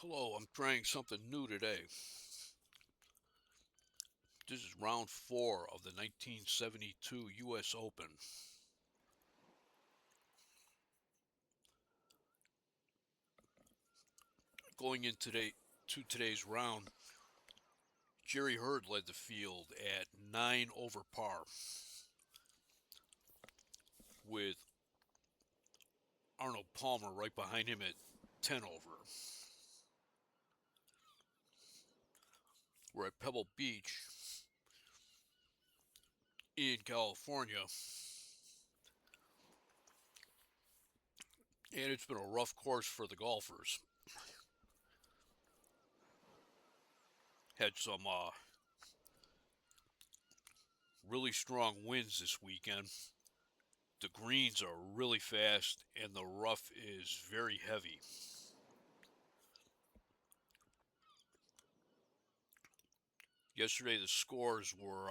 Hello, I'm trying something new today. This is round 4 of the 1972 U.S. Open. Going to today's round, Jerry Hurd led the field at 9 over par, with Arnold Palmer right behind him at 10 over. We're at Pebble Beach in California, and it's been a rough course for the golfers. Had some really strong winds this weekend. The greens are really fast, and the rough is very heavy. Yesterday, the scores were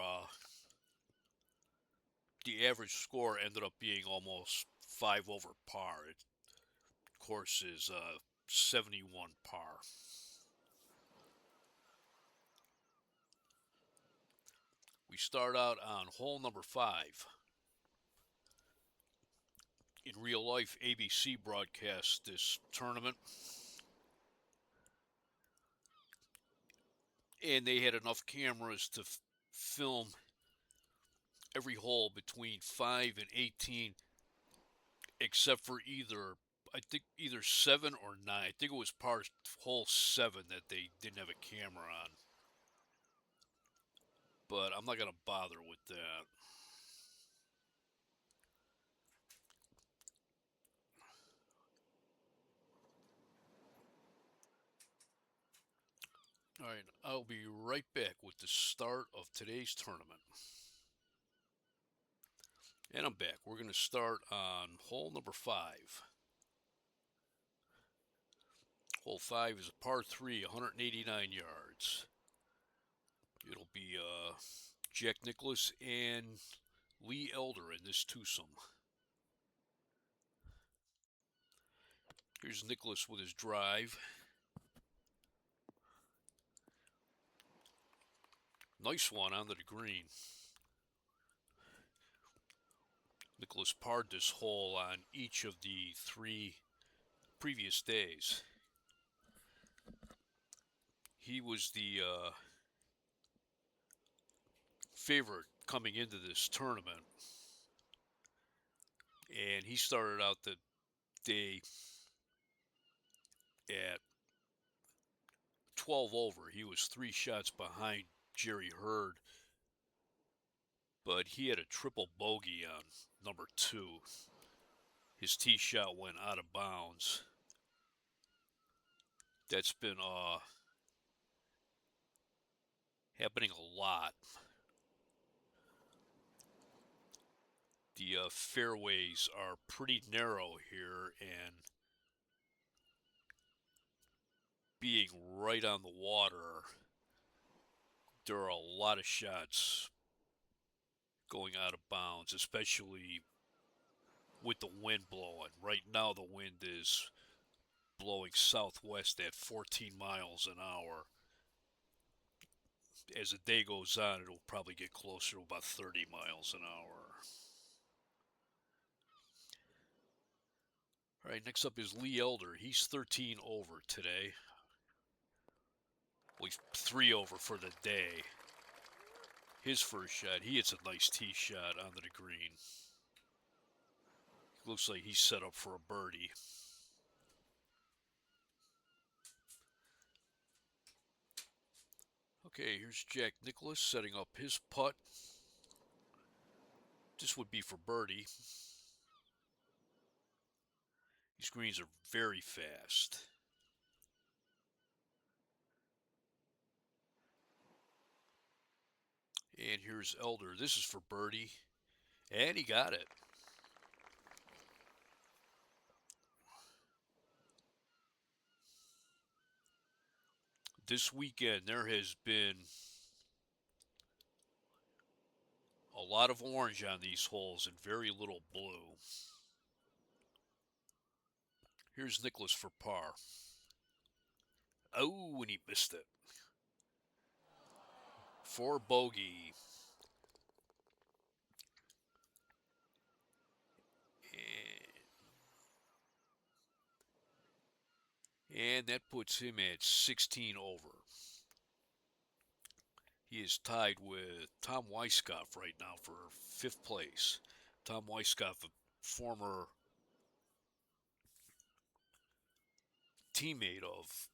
the average score ended up being almost 5 over par. It, of course, is 71 par. We start out on hole number 5. In real life, ABC broadcast this tournament, and they had enough cameras to film every hole between 5 and 18, except for either 7 or 9. I think it was par hole 7 that they didn't have a camera on. But I'm not going to bother with that. All right, I'll be right back with the start of today's tournament. And I'm back. We're going to start on hole number 5. Hole 5 is a par 3, 189 yards. It'll be Jack Nicklaus and Lee Elder in this twosome. Here's Nicklaus with his drive. Nice one onto the green. Nicklaus parred this hole on each of the 3 previous days. He was the favorite coming into this tournament, and he started out the day at 12 over. He was 3 shots behind Jerry Hurd, but he had a triple bogey on number 2. His tee shot went out of bounds. That's been happening a lot. The fairways are pretty narrow here, and being right on the water, there are a lot of shots going out of bounds, especially with the wind blowing. Right now, the wind is blowing southwest at 14 miles an hour. As the day goes on, it'll probably get closer to about 30 miles an hour. All right, next up is Lee Elder. He's 13 over today. Well, he's 3 over for the day. His first shot, he hits a nice tee shot onto the green. Looks like he's set up for a birdie. Okay, here's Jack Nicklaus setting up his putt. This would be for birdie. These greens are very fast. And here's Elder. This is for birdie. And he got it. This weekend, there has been a lot of orange on these holes and very little blue. Here's Nicklaus for par. Oh, and he missed it. For bogey. And that puts him at 16 over. He is tied with Tom Weiskopf right now for 5th place. Tom Weiskopf, a former teammate of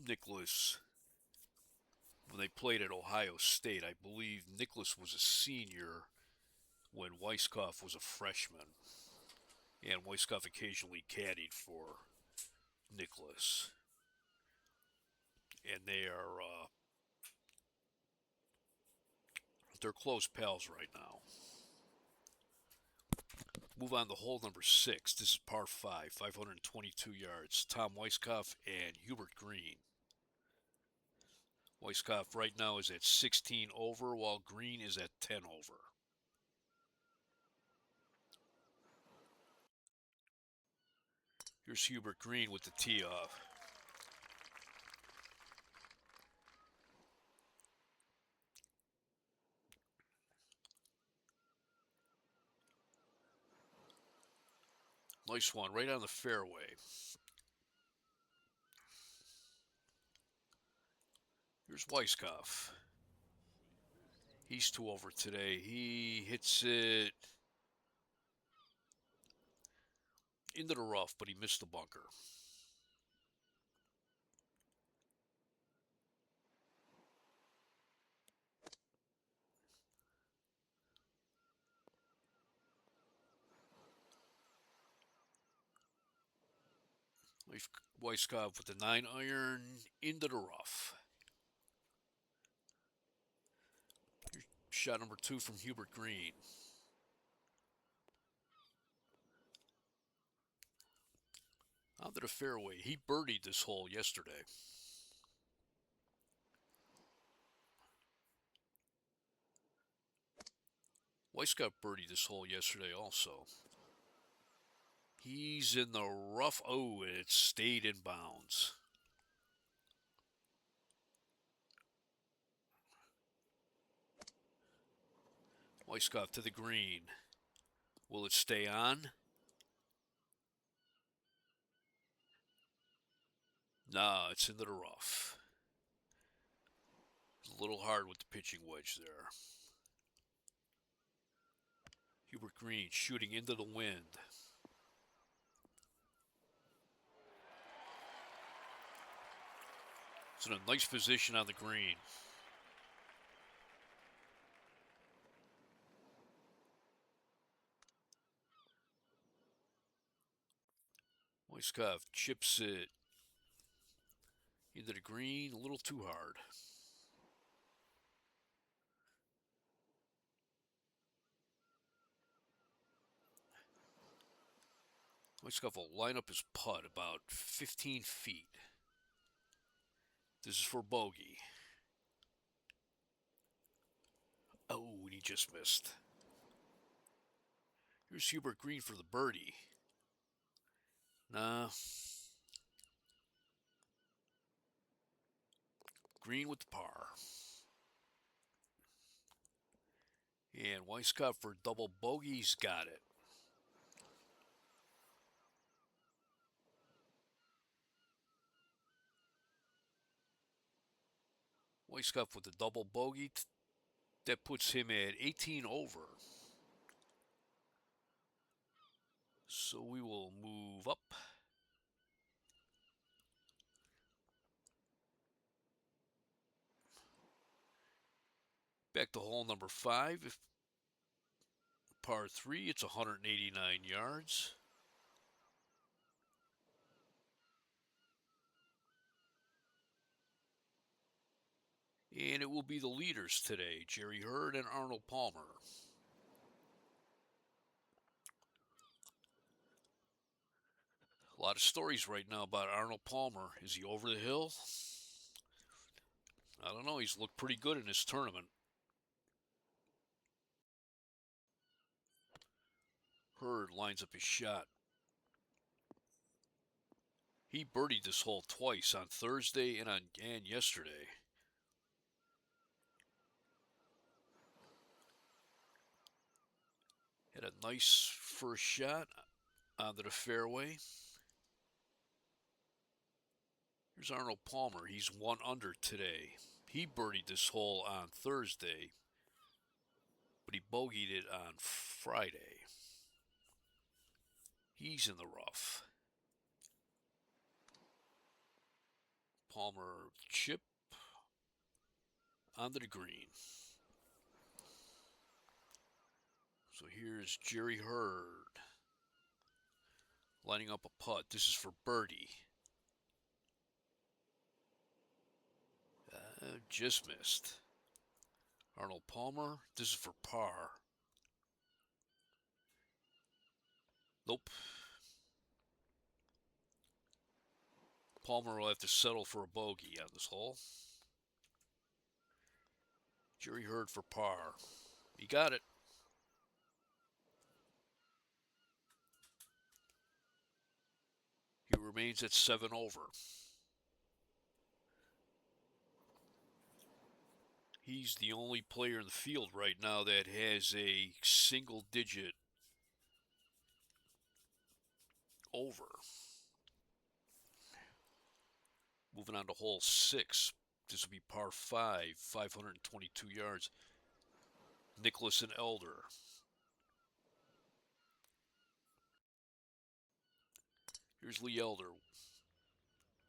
Nicklaus when they played at Ohio State. I believe Nicklaus was a senior when Weiskopf was a freshman. And Weiskopf occasionally caddied for Nicklaus. And they're close pals right now. Move on to hole number 6. This is par 5, 522 yards. Tom Weiskopf and Hubert Green. Weiskopf right now is at 16 over, while Green is at 10 over. Here's Hubert Green with the tee off. Nice one, right on the fairway. Here's Weiskopf. He's 2 over today. He hits it into the rough, but he missed the bunker. Weiskopf with the 9-iron into the rough. Here's shot number 2 from Hubert Green. Onto the fairway. He birdied this hole yesterday. Weiskopf birdied this hole yesterday also. He's in the rough. Oh, it stayed in bounds. Weiskopf to the green. Will it stay on? Nah, it's into the rough. A little hard with the pitching wedge there. Hubert Green shooting into the wind. It's in a nice position on the green. Weiskopf chips it into the green, a little too hard. Weiskopf will line up his putt about 15 feet. This is for bogey. Oh, and he just missed. Here's Hubert Green for the birdie. Nah. Green with the par. And Weiskopf for double bogey's got it. Weiskopf with the double bogey. That puts him at 18 over. So we will move up. Back to hole number 5. Par 3, it's 189 yards. And it will be the leaders today, Jerry Hurd and Arnold Palmer. A lot of stories right now about Arnold Palmer. Is he over the hill? I don't know. He's looked pretty good in this tournament. Hurd lines up his shot. He birdied this hole twice, on Thursday and yesterday. Had a nice first shot onto the fairway. Here's Arnold Palmer. He's 1 under today. He birdied this hole on Thursday, but he bogeyed it on Friday. He's in the rough. Palmer chip onto the green. So here's Jerry Hurd lining up a putt. This is for birdie. Just missed. Arnold Palmer, this is for par. Nope. Palmer will have to settle for a bogey on this hole. Jerry Hurd for par. He got it. He remains at 7 over. He's the only player in the field right now that has a single-digit over. Moving on to hole 6. This will be par 5, 522 yards. Nicklaus and Elder. Here's Lee Elder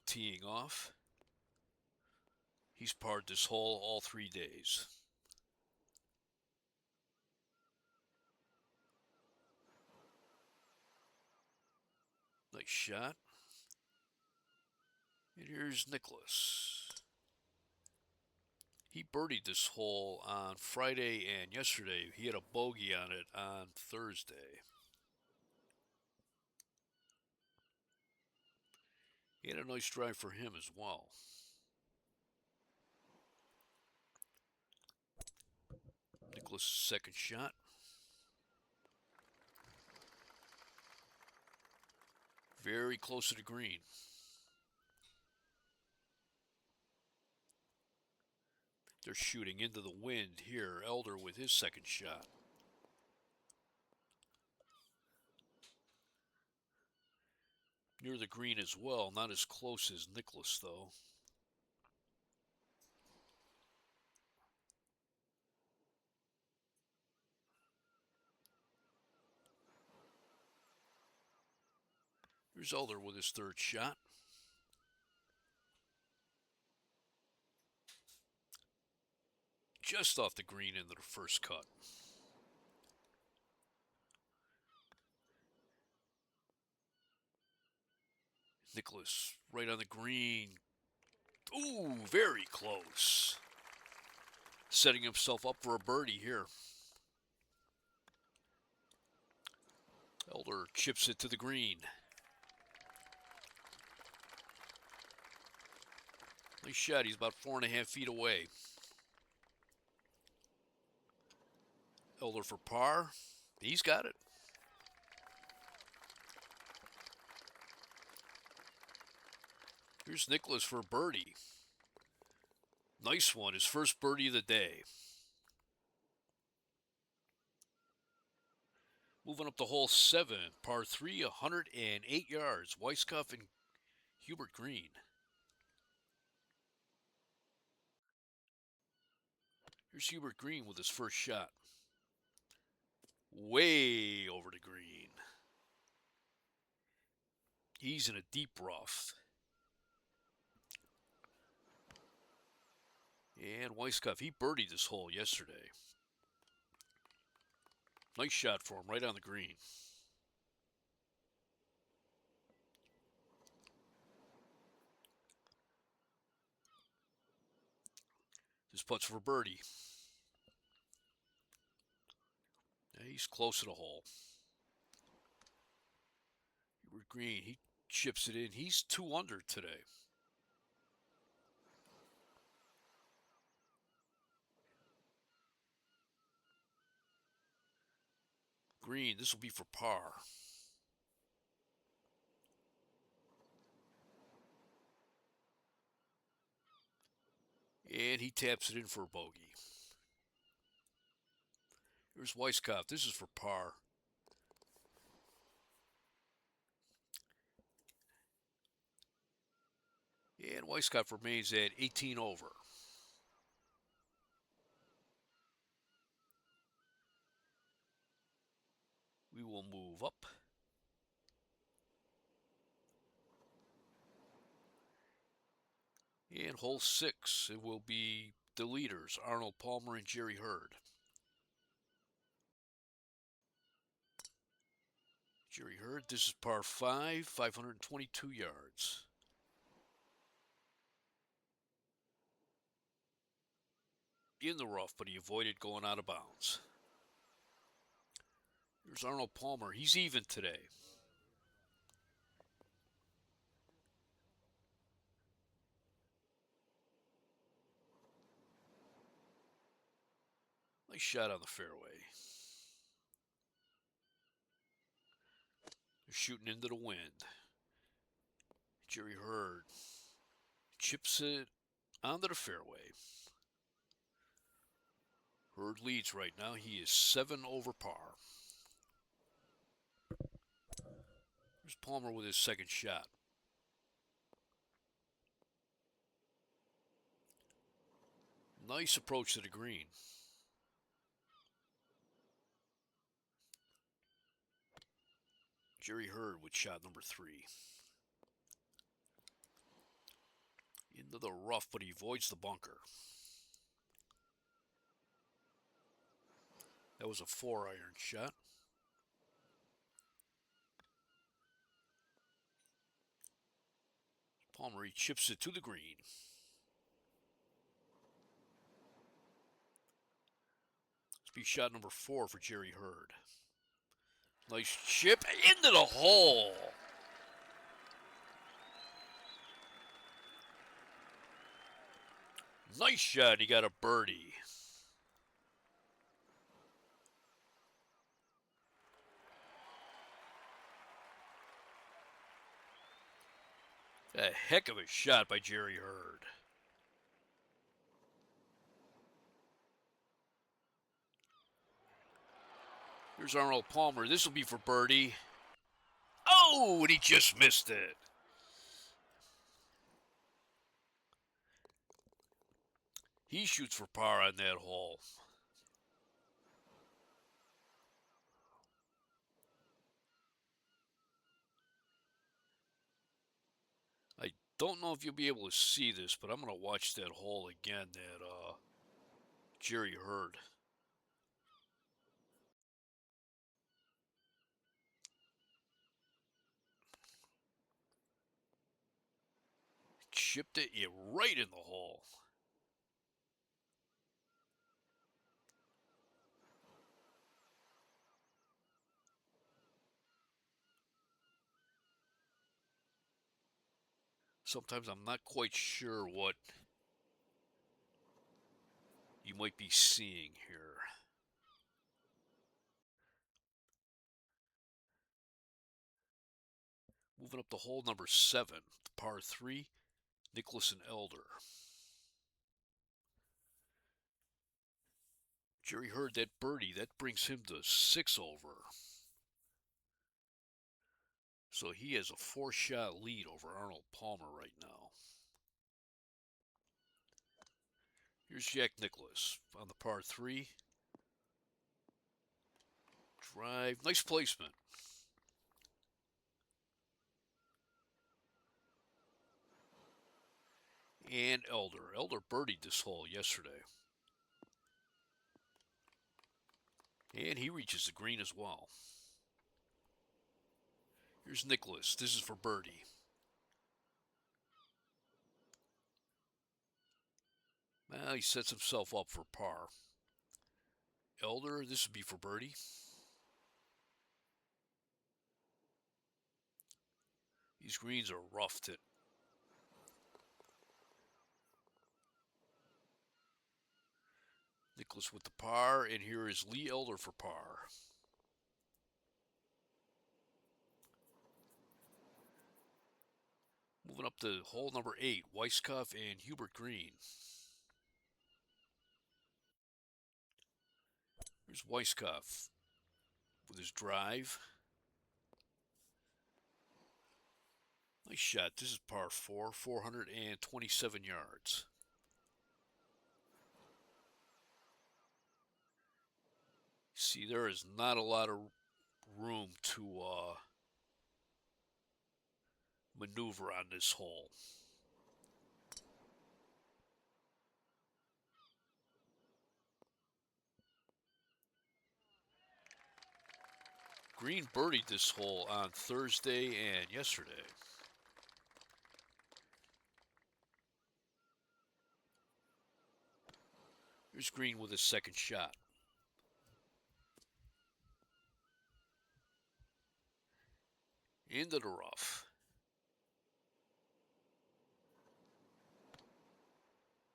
teeing off. He's parred this hole all 3 days. Nice shot. And here's Nicklaus. He birdied this hole on Friday and yesterday. He had a bogey on it on Thursday. He had a nice drive for him as well. Nicklaus' second shot. Very close to the green. They're shooting into the wind here. Elder with his second shot. Near the green as well. Not as close as Nicklaus, though. Here's Elder with his third shot. Just off the green into the first cut. Nicklaus right on the green. Ooh, very close. Setting himself up for a birdie here. Elder chips it to the green. Nice shot. He's about 4.5 feet away. Elder for par. He's got it. Here's Nicklaus for a birdie. Nice one. His first birdie of the day. Moving up to hole 7, par 3, 108 yards. Weiskopf and Hubert Green. Here's Hubert Green with his first shot. Way over the green. He's in a deep rough. And Weiskopf, he birdied this hole yesterday. Nice shot for him, right on the green. This putt's for birdie. Yeah, he's close to the hole. Hubert Green, he chips it in. He's 2 under today. Green, this will be for par. And he taps it in for a bogey. Here's Weiskopf. This is for par. And Weiskopf remains at 18 over. We will move up. And hole 6, it will be the leaders, Arnold Palmer and Jerry Hurd. Jerry Hurd, this is par 5, 522 yards. In the rough, but he avoided going out of bounds. Here's Arnold Palmer. He's even today. Nice shot on the fairway. They're shooting into the wind. Jerry Hurd chips it onto the fairway. Hurd leads right now. He is 7 over par. Here's Palmer with his second shot. Nice approach to the green. Jerry Hurd with shot number 3. Into the rough, but he avoids the bunker. That was a 4-iron shot. Palmer, he chips it to the green. This will be shot number 4 for Jerry Hurd. Nice chip into the hole. Nice shot. He got a birdie. A heck of a shot by Jerry Hurd. Here's Arnold Palmer. This will be for birdie. Oh, and he just missed it. He shoots for par on that hole. I don't know if you'll be able to see this, but I'm going to watch that hole again, that Jerry Hurd. Chipped it right in the hole. Sometimes I'm not quite sure what you might be seeing here. Moving up to hole number 7, the par 3, Nicklaus and Elder. Jerry Hurd that birdie. That brings him to 6 over. So he has a 4-shot lead over Arnold Palmer right now. Here's Jack Nicklaus on the par 3. Drive. Nice placement. And Elder. Elder birdied this hole yesterday. And he reaches the green as well. Here's Nicklaus. This is for birdie. Well, he sets himself up for par. Elder, this would be for birdie. These greens are roughed it. Nicklaus with the par, and here is Lee Elder for par. Moving up to hole number 8, Weiskopf and Hubert Green. There's Weiskopf with his drive. Nice shot. This is par 4, 427 yards. See, there is not a lot of room to maneuver on this hole. Green birdied this hole on Thursday and yesterday. Here's Green with his second shot. Into the rough.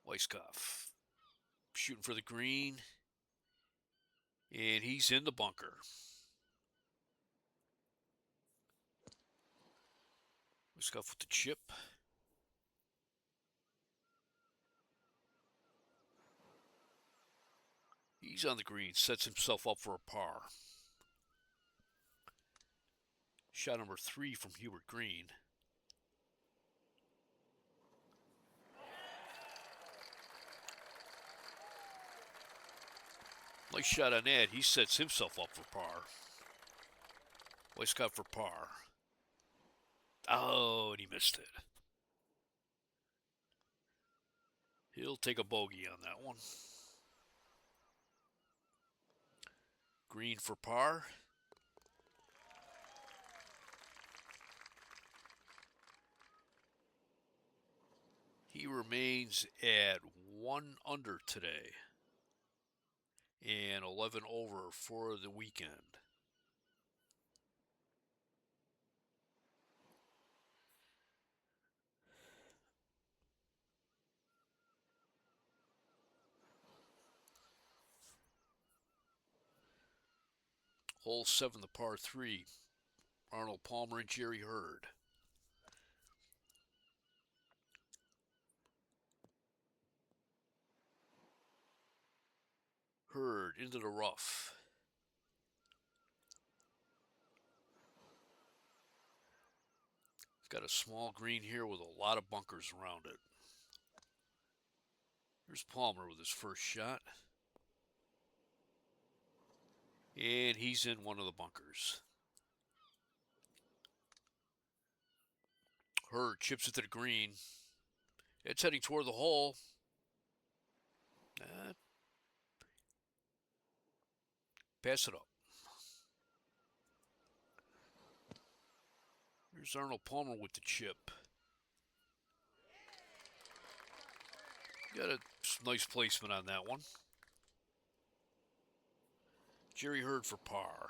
Weiskopf shooting for the green. And he's in the bunker. Weiskopf with the chip. He's on the green, sets himself up for a par. Shot number 3 from Hubert Green. Nice shot on that. He sets himself up for par. Weiskopf for par. Oh, and he missed it. He'll take a bogey on that one. Green for par. He remains at 1 under today and 11 over for the weekend. Hole 7, the par 3. Arnold Palmer and Jerry Hurd. Hurd into the rough. It's got a small green here with a lot of bunkers around it. Here's Palmer with his first shot. And he's in one of the bunkers. Hurd chips it to the green. It's heading toward the hole. Pass it up. Here's Arnold Palmer with the chip. Got a nice placement on that one. Jerry Hurd for par.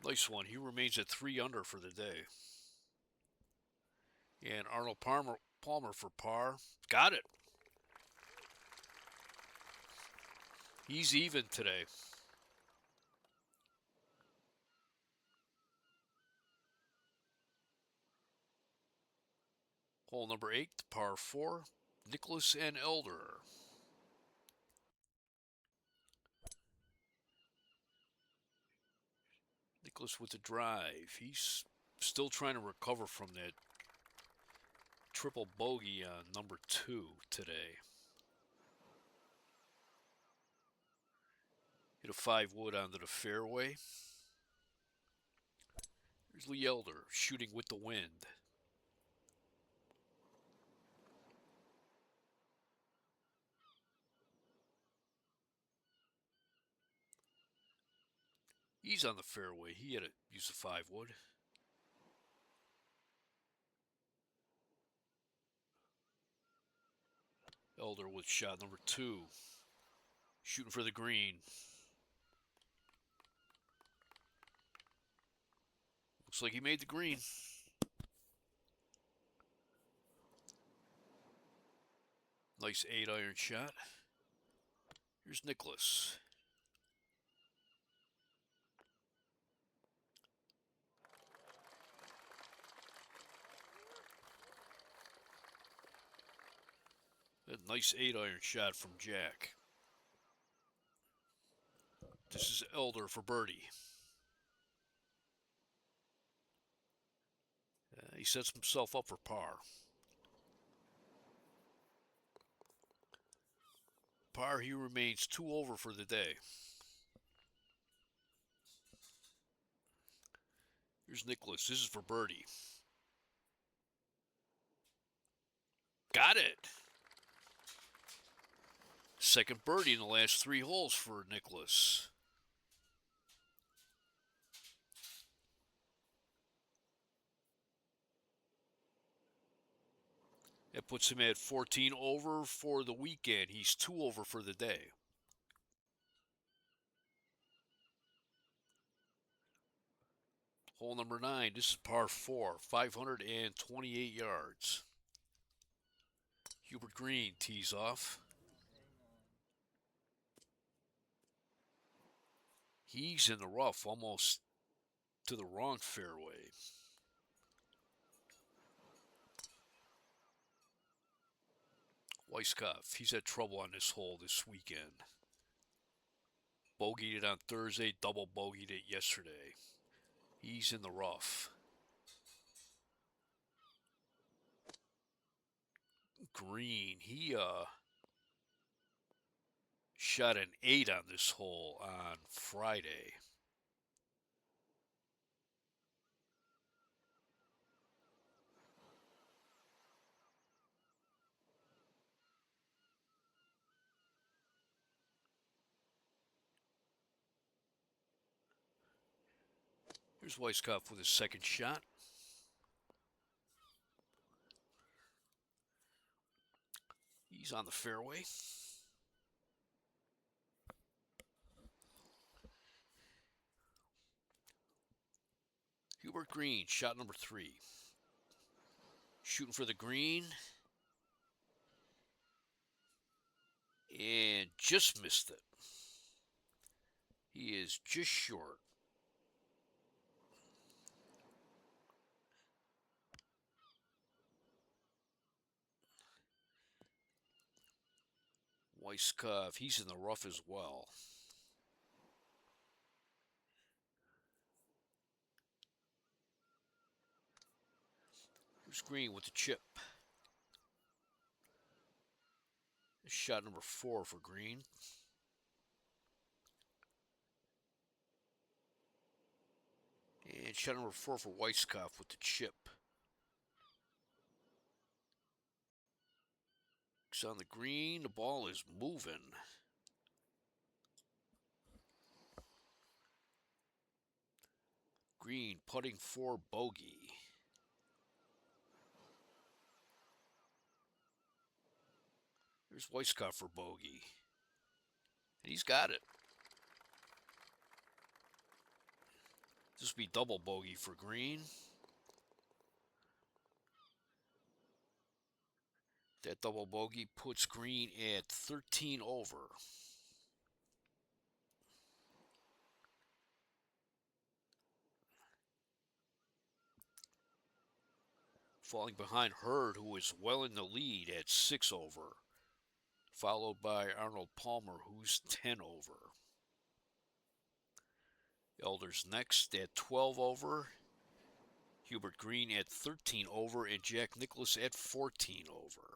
Nice one. He remains at 3 under for the day. And Arnold Palmer for par. Got it. He's even today. Hole number 8, par 4. Nicklaus and Elder. Nicklaus with the drive. He's still trying to recover from that triple bogey on number 2 today. Hit a 5-wood onto the fairway. Here's Lee Elder shooting with the wind. He's on the fairway. He had to use a 5-wood. Elder with shot number 2. Shooting for the green. Looks like he made the green. Nice 8-iron shot. Here's Nicklaus. A nice 8-iron shot from Jack. This is Elder for birdie. He sets himself up for par. Par, he remains 2 over for the day. Here's Nicklaus. This is for birdie. Got it. Second birdie in the last 3 holes for Nicklaus. That puts him at 14 over for the weekend. He's 2 over for the day. Hole number 9. This is par 4, 528 yards. Hubert Green tees off. He's in the rough, almost to the wrong fairway. Weiskopf, he's had trouble on this hole this weekend. Bogeyed it on Thursday, double bogeyed it yesterday. He's in the rough. Green, he shot an 8 on this hole on Friday. Here's Weiskopf with his second shot. He's on the fairway. Hubert Green, shot number 3. Shooting for the green. And just missed it. He is just short. Weiskopf, he's in the rough as well. Here's Green with the chip. Shot number 4 for Green. And shot number 4 for Weiskopf with the chip. It's on the green. The ball is moving. Green putting for bogey. There's Weiskopf for bogey. And he's got it. This will be double bogey for Green. That double bogey puts Green at 13 over. Falling behind Hurd, who is well in the lead at 6 over. Followed by Arnold Palmer, who's 10 over. Elder's next at 12 over. Hubert Green at 13 over. And Jack Nicklaus at 14 over.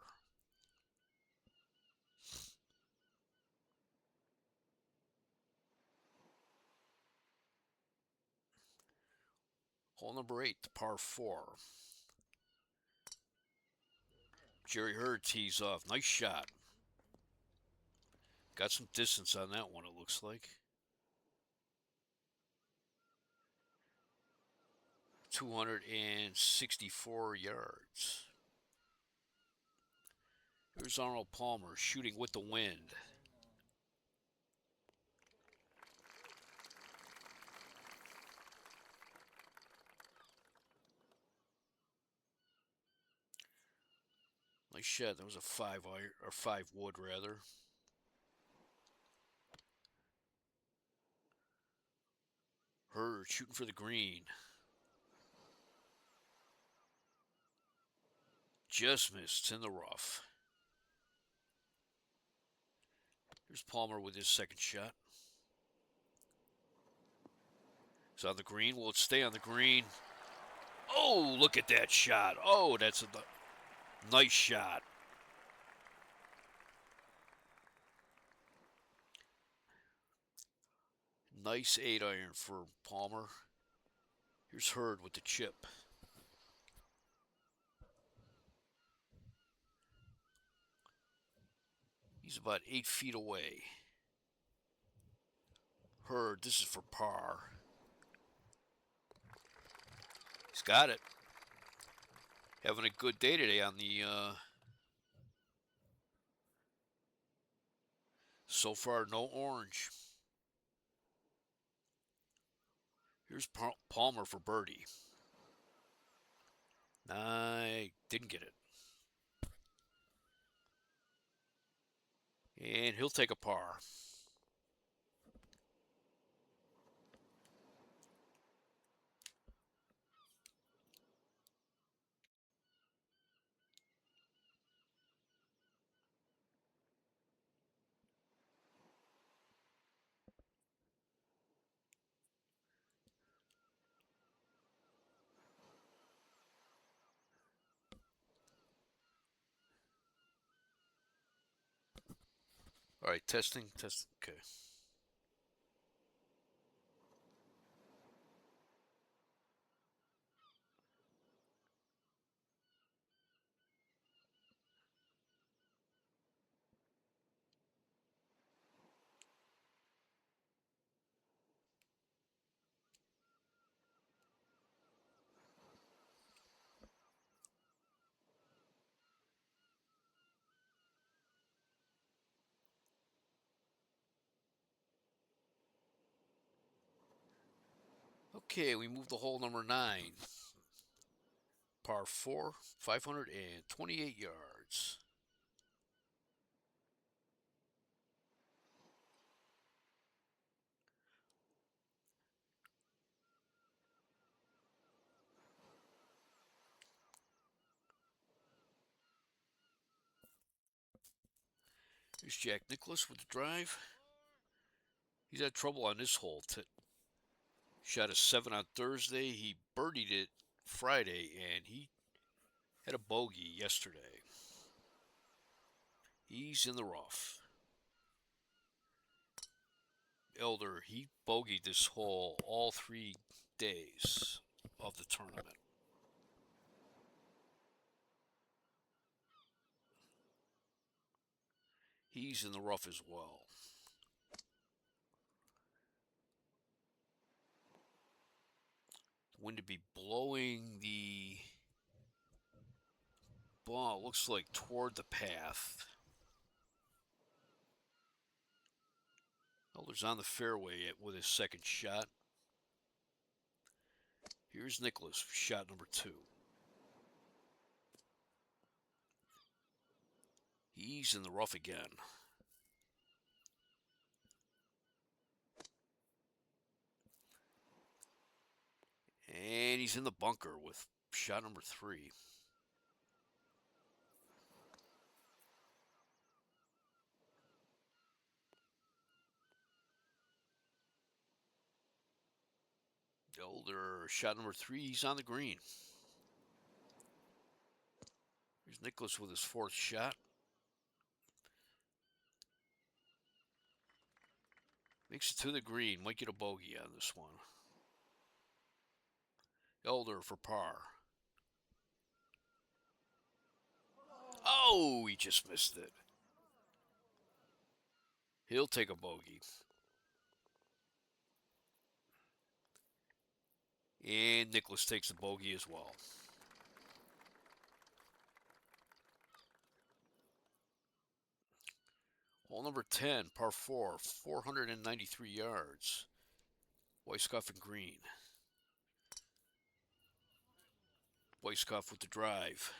Hole number 8, the par 4. Jerry Hurd tees off. Nice shot. Got some distance on that one, it looks like. 264 yards. Here's Arnold Palmer shooting with the wind. Nice shot. That was a 5 iron or 5 wood rather. Hurd shooting for the green. Just missed. It's in the rough. Here's Palmer with his second shot. It's on the green. Will it stay on the green? Oh, look at that shot. Oh, that's a nice shot. Nice 8-iron for Palmer. Here's Hurd with the chip. He's about 8 feet away. Hurd, this is for par. He's got it. Having a good day today on the, so far no orange. Here's Palmer for birdie. I didn't get it. And he'll take a par. All right, testing. Okay. Okay, we move to hole number 9. Par 4, 528 yards. Here's Jack Nicklaus with the drive. He's had trouble on this hole. Shot a 7 on Thursday. He birdied it Friday, and he had a bogey yesterday. He's in the rough. Elder, he bogeyed this hole all 3 days of the tournament. He's in the rough as well. Wind to be blowing the ball, looks like toward the path. Elder's on the fairway with his second shot. Here's Nicklaus, shot number 2. He's in the rough again. And he's in the bunker with shot number 3. Elder, shot number 3, he's on the green. Here's Nicklaus with his 4th shot. Makes it to the green, might get a bogey on this one. Elder for par. Oh, he just missed it. He'll take a bogey. And Nicklaus takes the bogey as well. Hole number 10, par 4, 493 yards. Weiskopf and green. Weiskopf with the drive.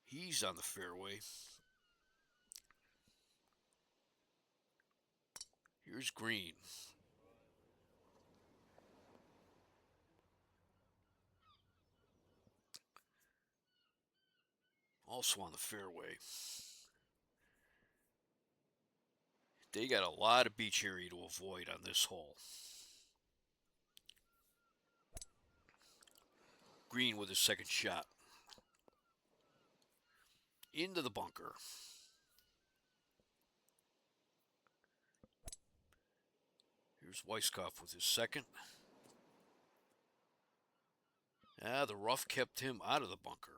He's on the fairway. Here's green. also on the fairway. They got a lot of beach area to avoid on this hole. Green with his second shot. Into the bunker. Here's Weiskopf with his second. The rough kept him out of the bunker.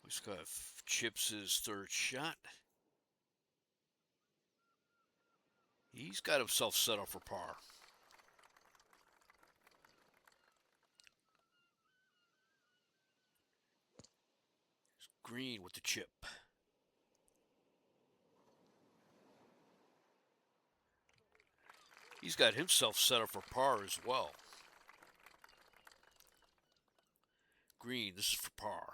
Weiskopf chips his third shot. He's got himself set up for par. Green with the chip. He's got himself set up for par as well. Green, this is for par.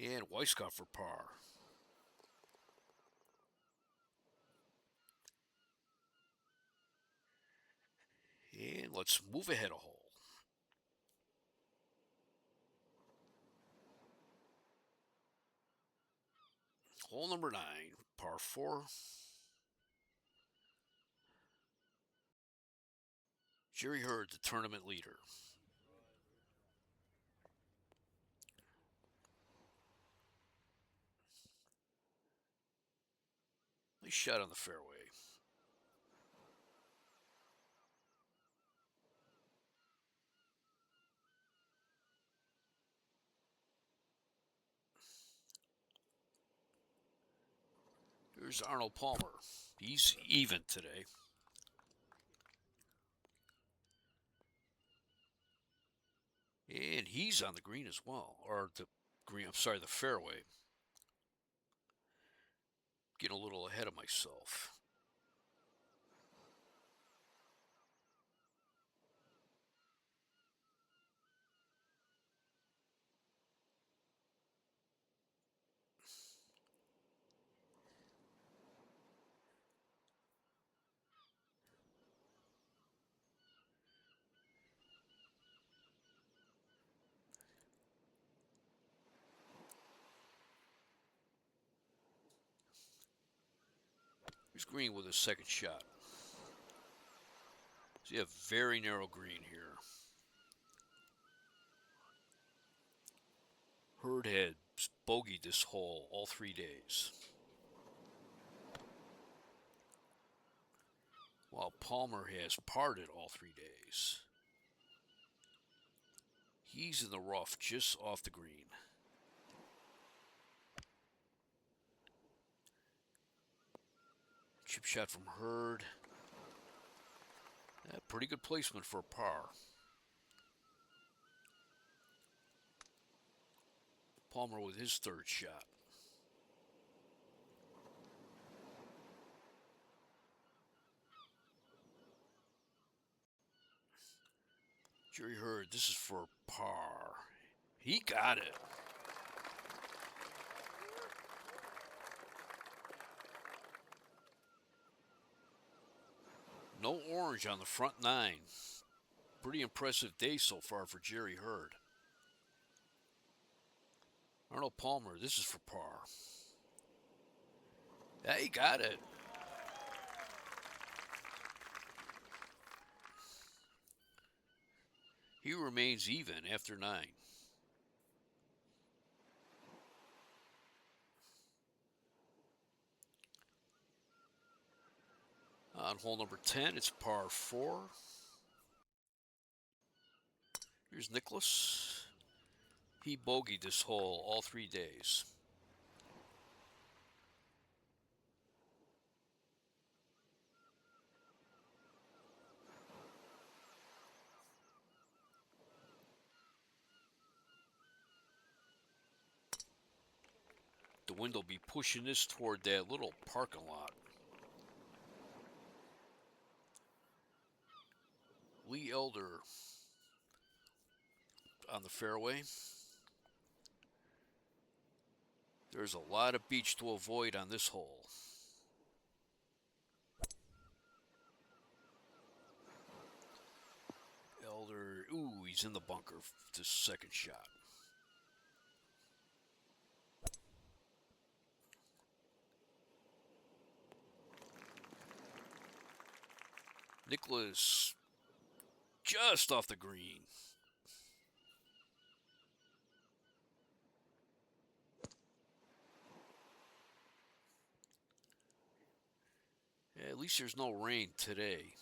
And Weiskopf for par. And let's move ahead a hole. Hole number 9, par 4. Jerry Hurd, the tournament leader. Nice shot on the fairway. Here's Arnold Palmer. He's even today. And he's on the green as well. Or the green, I'm sorry, the fairway. Getting a little ahead of myself. Here's Green with his second shot. So you have very narrow green here. Hurd had bogeyed this hole all 3 days. While Palmer has parted all 3 days. He's in the rough just off the green. Chip shot from Hurd. Pretty good placement for a par. Palmer with his third shot. Jerry Hurd, this is for par. He got it. No orange on the front 9. Pretty impressive day so far for Jerry Hurd. Arnold Palmer, this is for par. Yeah, he got it. He remains even after 9. On hole number 10, it's par 4. Here's Nicklaus. He bogeyed this hole all 3 days. The wind will be pushing this toward that little parking lot. Lee Elder on the fairway. There's a lot of beach to avoid on this hole. Elder, ooh, he's in the bunker. This second shot. Nicklaus just off the green. Yeah, at least there's no rain today.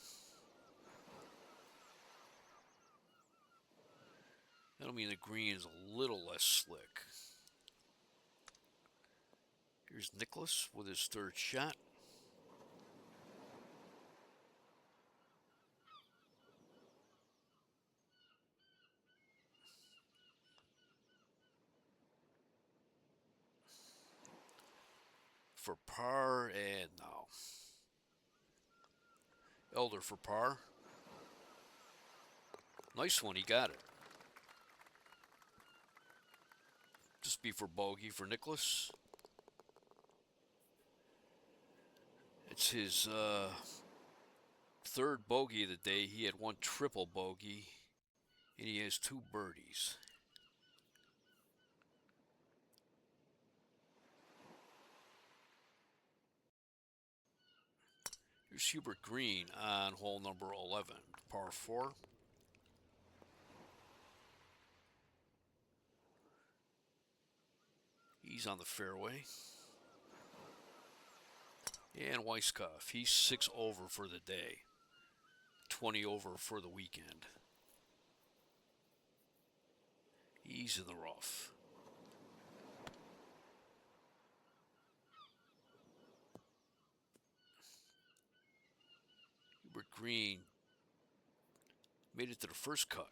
That'll mean the green is a little less slick. Here's Nicklaus with his third shot. For par, and no. Elder for par. Nice one, he got it. Just be for bogey for Nicklaus. It's his third bogey of the day. He had one triple bogey, and he has 2 birdies. Here's Hubert Green on hole number 11, par 4. He's on the fairway. And Weiskopf, he's 6 over for the day, 20 over for the weekend. He's in the rough. Hubert Green made it to the first cut.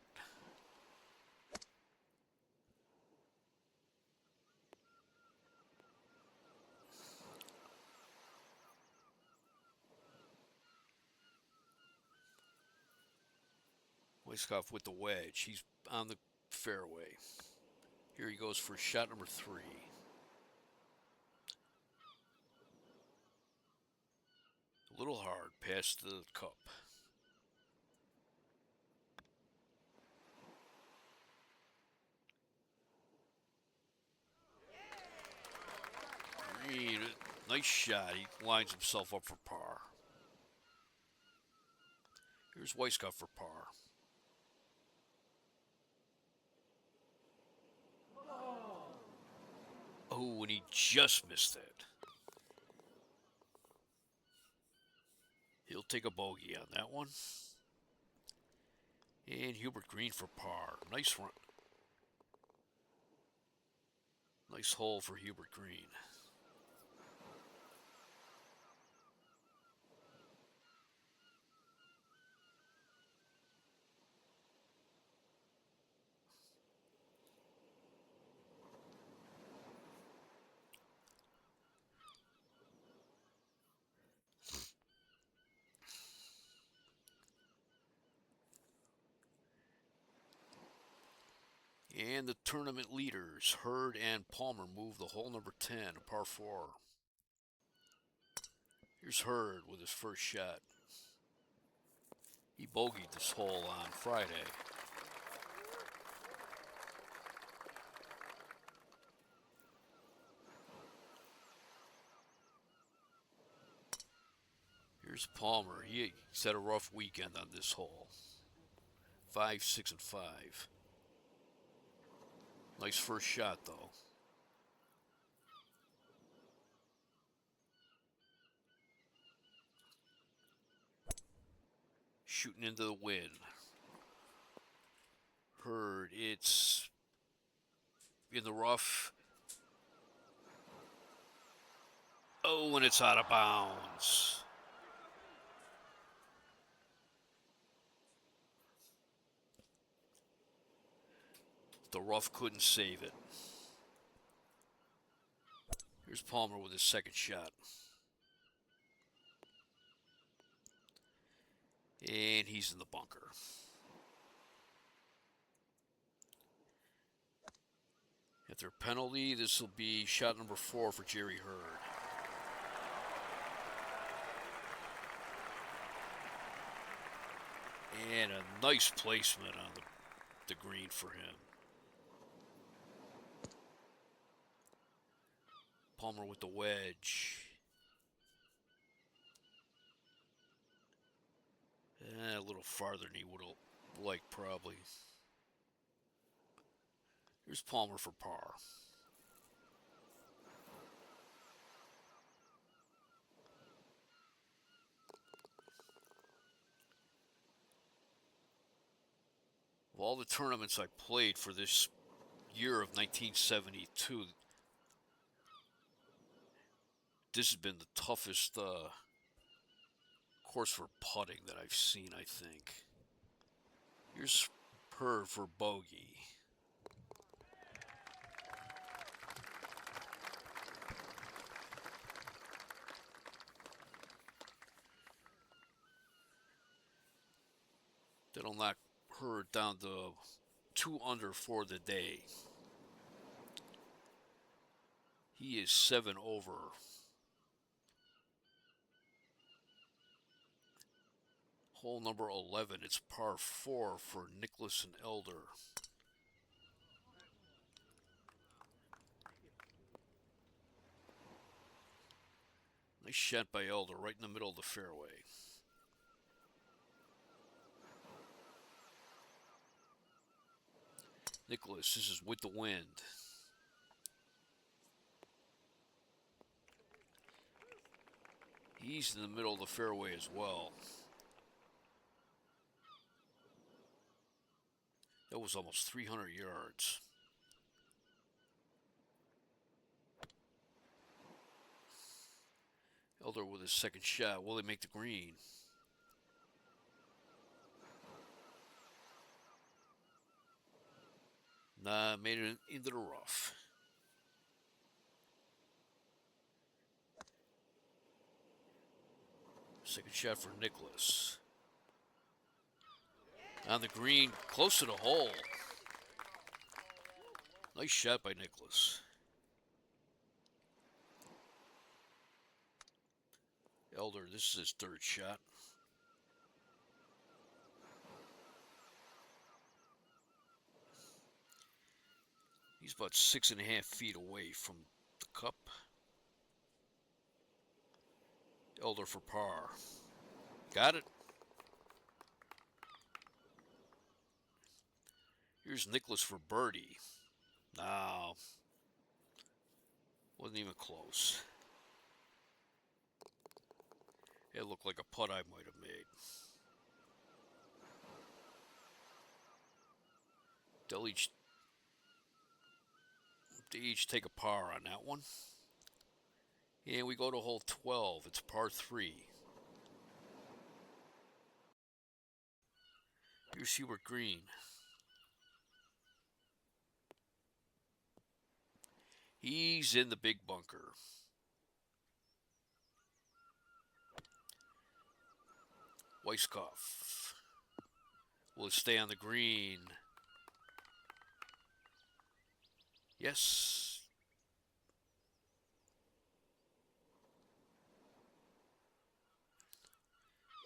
Weiskopf with the wedge. He's on the fairway. Here he goes for shot number 3. A little hard past the cup. Green, nice shot. He lines himself up for par. Here's Weiskopf for par. Oh, and he just missed it. He'll take a bogey on that one. And Hubert Green for par. Nice run. Nice hole for Hubert Green. And the tournament leaders, Hurd and Palmer, move the hole number 10, a par 4. Here's Hurd with his first shot. He bogeyed this hole on Friday. Here's Palmer. He's had a rough weekend on this hole. 5, 6, and 5. Nice first shot, though. Shooting into the wind. Hurd, it's in the rough. Oh, and it's out of bounds. The rough couldn't save it. Here's Palmer with his second shot. And he's in the bunker. After a penalty, this will be shot number 4 for Jerry Hurd. And a nice placement on the green for him. Palmer with the wedge. A little farther than he would have liked, probably. Here's Palmer for par. Of all the tournaments I played for this year of 1972, this has been the toughest course for putting that I've seen, I think. Here's Hurd for bogey. That'll knock Hurd down to 2 under for the day. He is 7 over. Hole number 11, it's par 4 for Nicklaus and Elder. Nice shot by Elder, right in the middle of the fairway. Nicklaus, this is with the wind. He's in the middle of the fairway as well. That was almost 300 yards. Elder with his second shot. Will he make the green? Nah, made it into the rough. Second shot for Nicklaus. On the green, close to the hole. Nice shot by Nicklaus. Elder, this is his third shot. He's about 6.5 feet away from the cup. Elder for par. Got it. Here's Nicklaus for birdie. No. Wasn't even close. It looked like a putt I might have made. They each take a par on that one. And we go to hole 12. It's par 3. Here's Hubert Green. He's in the big bunker. Weiskopf. Will it stay on the green? Yes.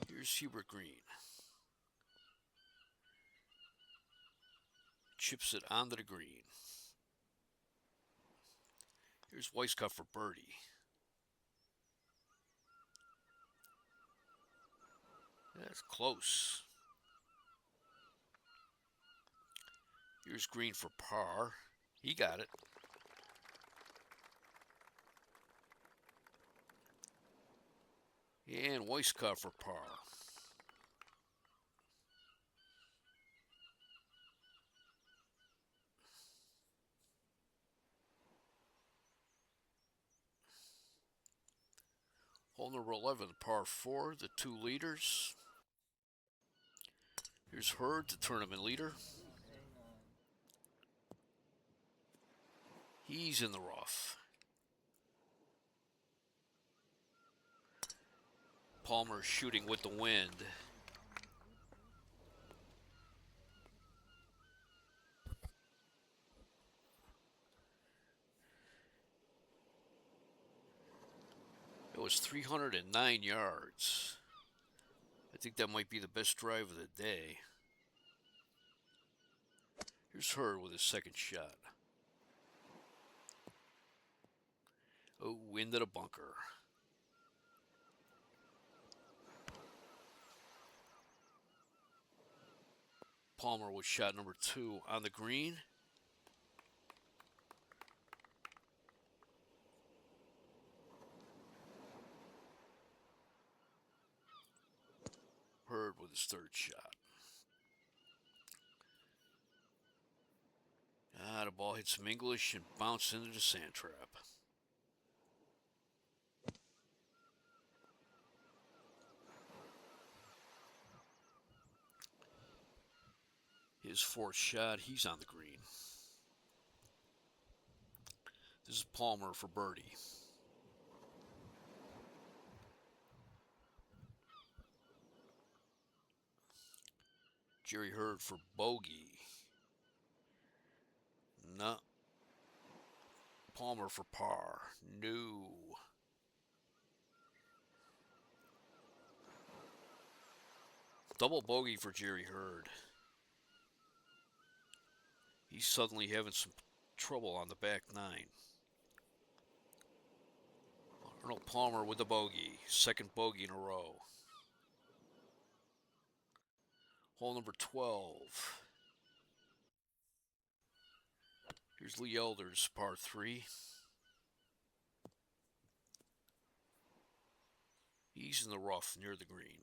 Here's Hubert Green. Chips it onto the green. Here's Weiskopf for birdie. That's close. Here's Green for par. He got it. And Weiskopf for par. Hole number 11, par 4, the 2 leaders. Here's Hurd, the tournament leader. He's in the rough. Palmer shooting with the wind. It was 309 yards. I think that might be the best drive of the day. Here's Hurd with his second shot. Oh, into the bunker. Palmer with shot number 2 on the green. Hurd with his third shot. The ball hit some English and bounced into the sand trap. His fourth shot, he's on the green. This is Palmer for birdie. Jerry Hurd for bogey. No. Palmer for par. No. Double bogey for Jerry Hurd. He's suddenly having some trouble on the back nine. Arnold Palmer with the bogey. Second bogey in a row. Hole number 12. Here's Lee Elder's par 3. He's in the rough near the green.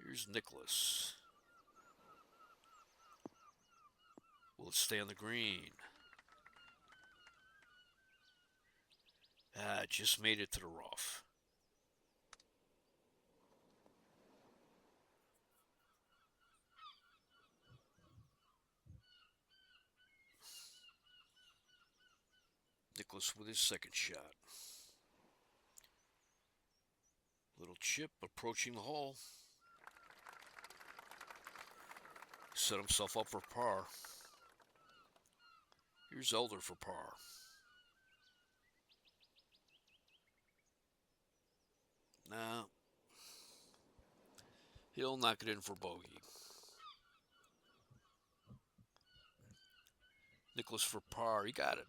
Here's Nicklaus. Will it stay on the green? Just made it to the rough. Nicklaus with his second shot. Little chip approaching the hole. Set himself up for par. Here's Elder for par. Now, he'll knock it in for bogey. Nicklaus for par. He got it.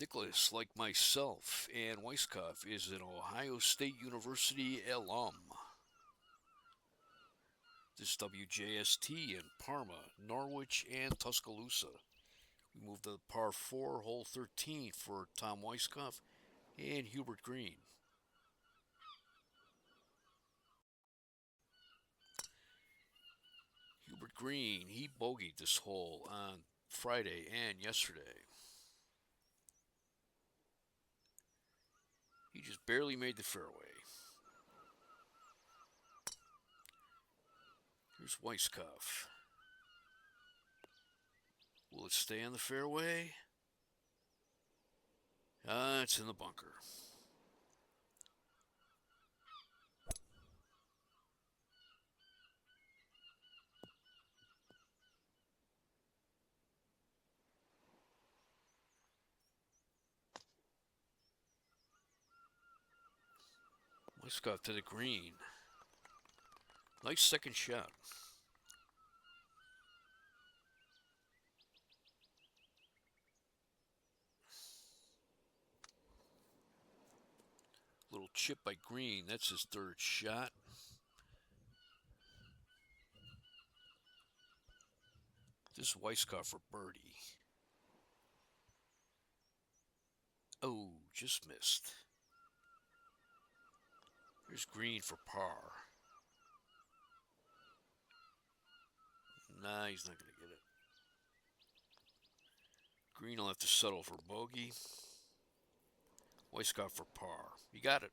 Nicklaus, like myself and Weiskopf, is an Ohio State University alum. This is WJST in Parma, Norwich, and Tuscaloosa. We moved to par 4, hole 13 for Tom Weiskopf and Hubert Green. Hubert Green, he bogeyed this hole on Friday and yesterday. He just barely made the fairway. Here's Weiskopf. Will it stay on the fairway? It's in the bunker. Weiskopf to the green. Nice second shot. Little chip by Green. That's his third shot. This is Weiskopf for birdie. Oh, just missed. Here's Green for par. Nah, he's not going to get it. Green will have to settle for bogey. Weiskopf for par. He got it.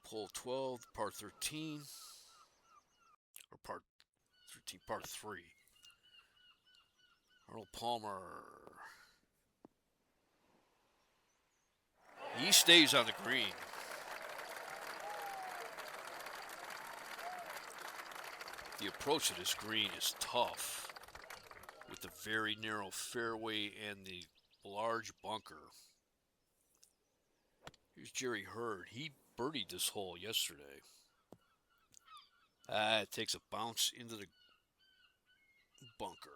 Hole 12, par 13. Or par 13, par 3. Arnold Palmer. He He stays on the green. The approach to this green is tough with the very narrow fairway and the large bunker. Here's Jerry Hurd. He birdied this hole yesterday. It takes a bounce into the bunker.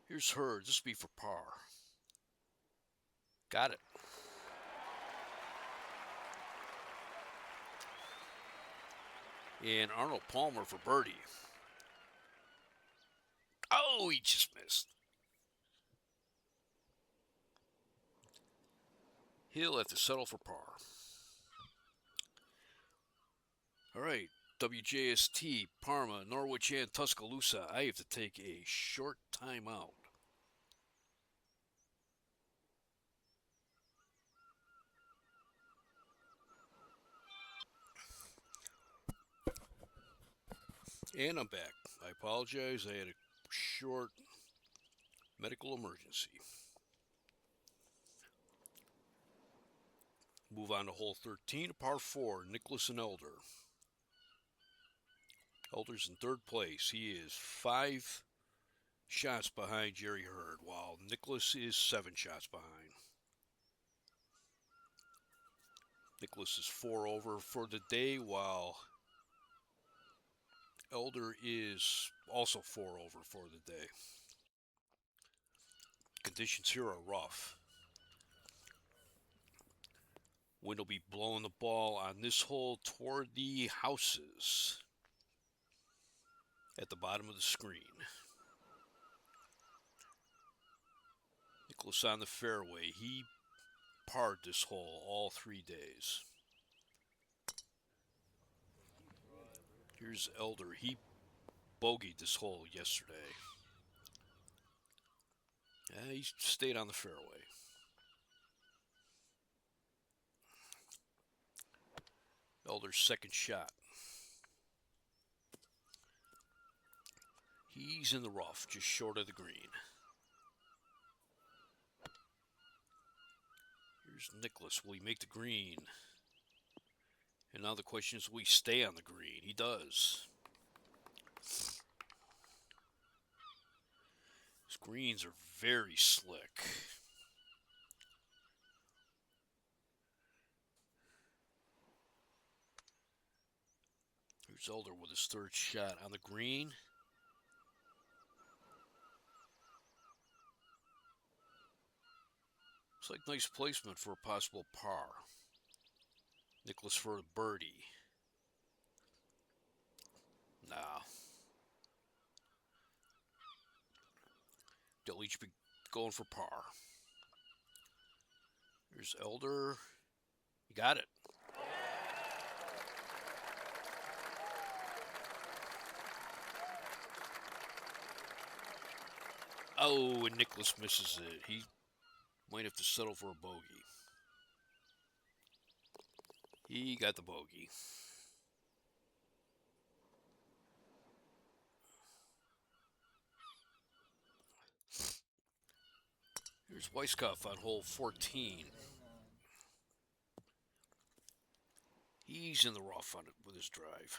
Here's Hurd. This will be for par. Got it. And Arnold Palmer for birdie. Oh, he just missed. He'll have to settle for par. All right, WJST, Parma, Norwich, and Tuscaloosa. I have to take a short timeout. And I'm back. I apologize. I had a short medical emergency. Move on to hole 13, par 4, Nicklaus and Elder. Elder's in third place. He is 5 shots behind Jerry Hurd, while Nicklaus is 7 shots behind. Nicklaus is 4 over for the day, while Elder is also 4 over for the day. Conditions here are rough. Wind will be blowing the ball on this hole toward the houses at the bottom of the screen. Nicklaus on the fairway. He parred this hole all 3 days. Here's Elder. He bogeyed this hole yesterday. He stayed on the fairway. Elder's second shot. He's in the rough, just short of the green. Here's Nicklaus. Will he make the green? And now the question is, will he stay on the green? He does. His greens are very slick. Here's Elder with his third shot on the green. Looks like nice placement for a possible par. Nicklaus for a birdie. Nah. They'll each be going for par. Here's Elder. You got it. Oh, and Nicklaus misses it. He might have to settle for a bogey. He got the bogey. Here's Weiskopf on hole 14. He's in the rough on it with his drive.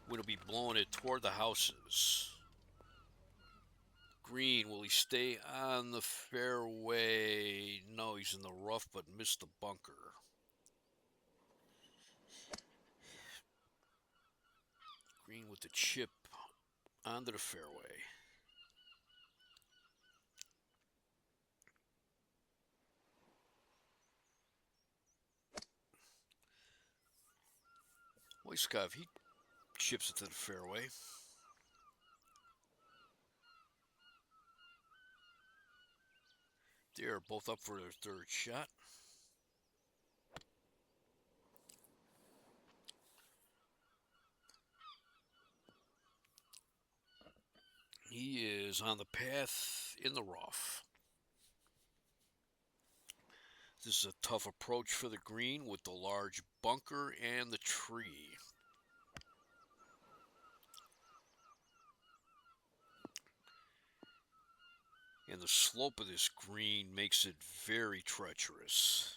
Wind will be blowing it toward the houses. Green, will he stay on the fairway? No, he's in the rough but missed the bunker. Green with the chip onto the fairway. Weiskopf, he chips it to the fairway. They're both up for their third shot. He is on the path in the rough. This is a tough approach for the green with the large bunker and the tree. And the slope of this green makes it very treacherous.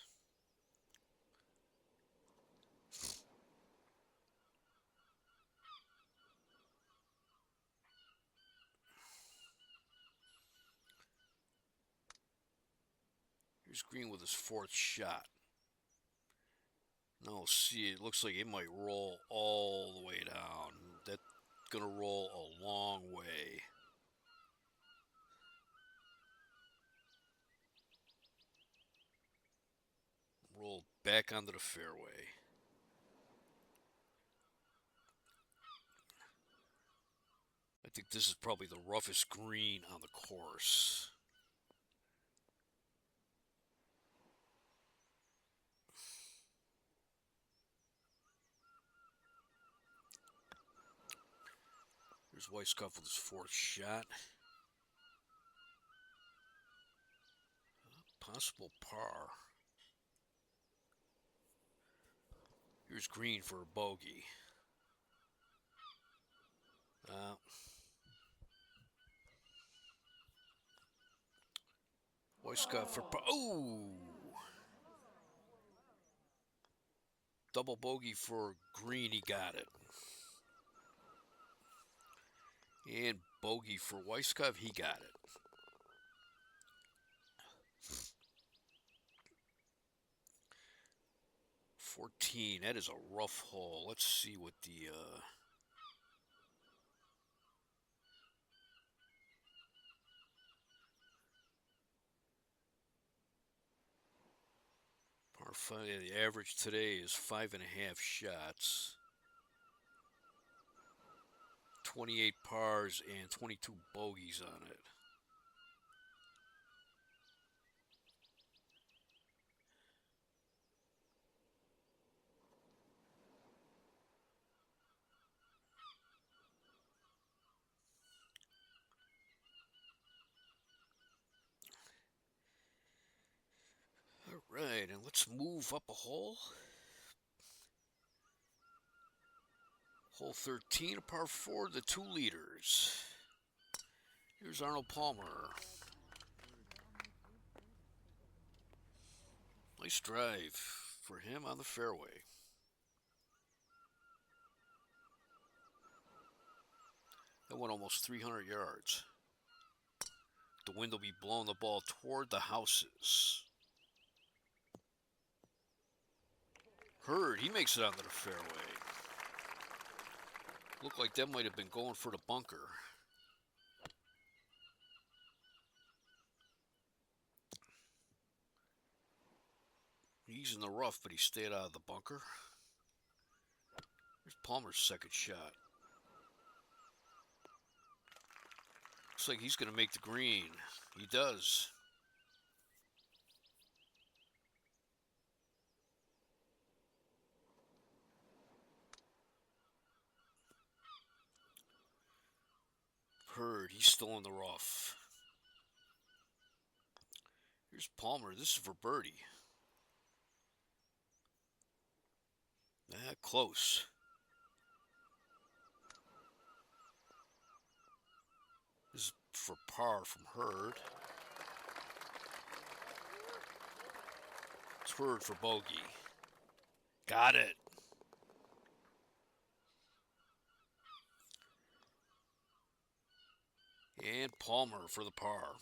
Here's green with his fourth shot. Now see, it looks like it might roll all the way down. That's gonna roll a long way. Roll back onto the fairway. I think this is probably the roughest green on the course. Here's Weiskopf with his fourth shot. Possible par. Here's green for a bogey. Weiskopf for par. Oh! Double bogey for green, he got it. And bogey for Weiskopf, he got it. $14, that is a rough hole. Let's see what the par 5, the average today is 5.5 shots. 28 pars and 22 bogeys on it. All right, and let's move up a hole. Hole 13, a par 4, the 2 leaders. Here's Arnold Palmer. Nice drive for him on the fairway. That went almost 300 yards. The wind will be blowing the ball toward the houses. Hurd, he makes it onto the fairway. Looked like that might have been going for the bunker. He's in the rough, but he stayed out of the bunker. Here's Palmer's second shot. Looks like he's going to make the green. He does. Hurd, he's still in the rough. Here's Palmer. This is for birdie. Close. This is for par from Hurd. It's Hurd for bogey. Got it. And Palmer for the par.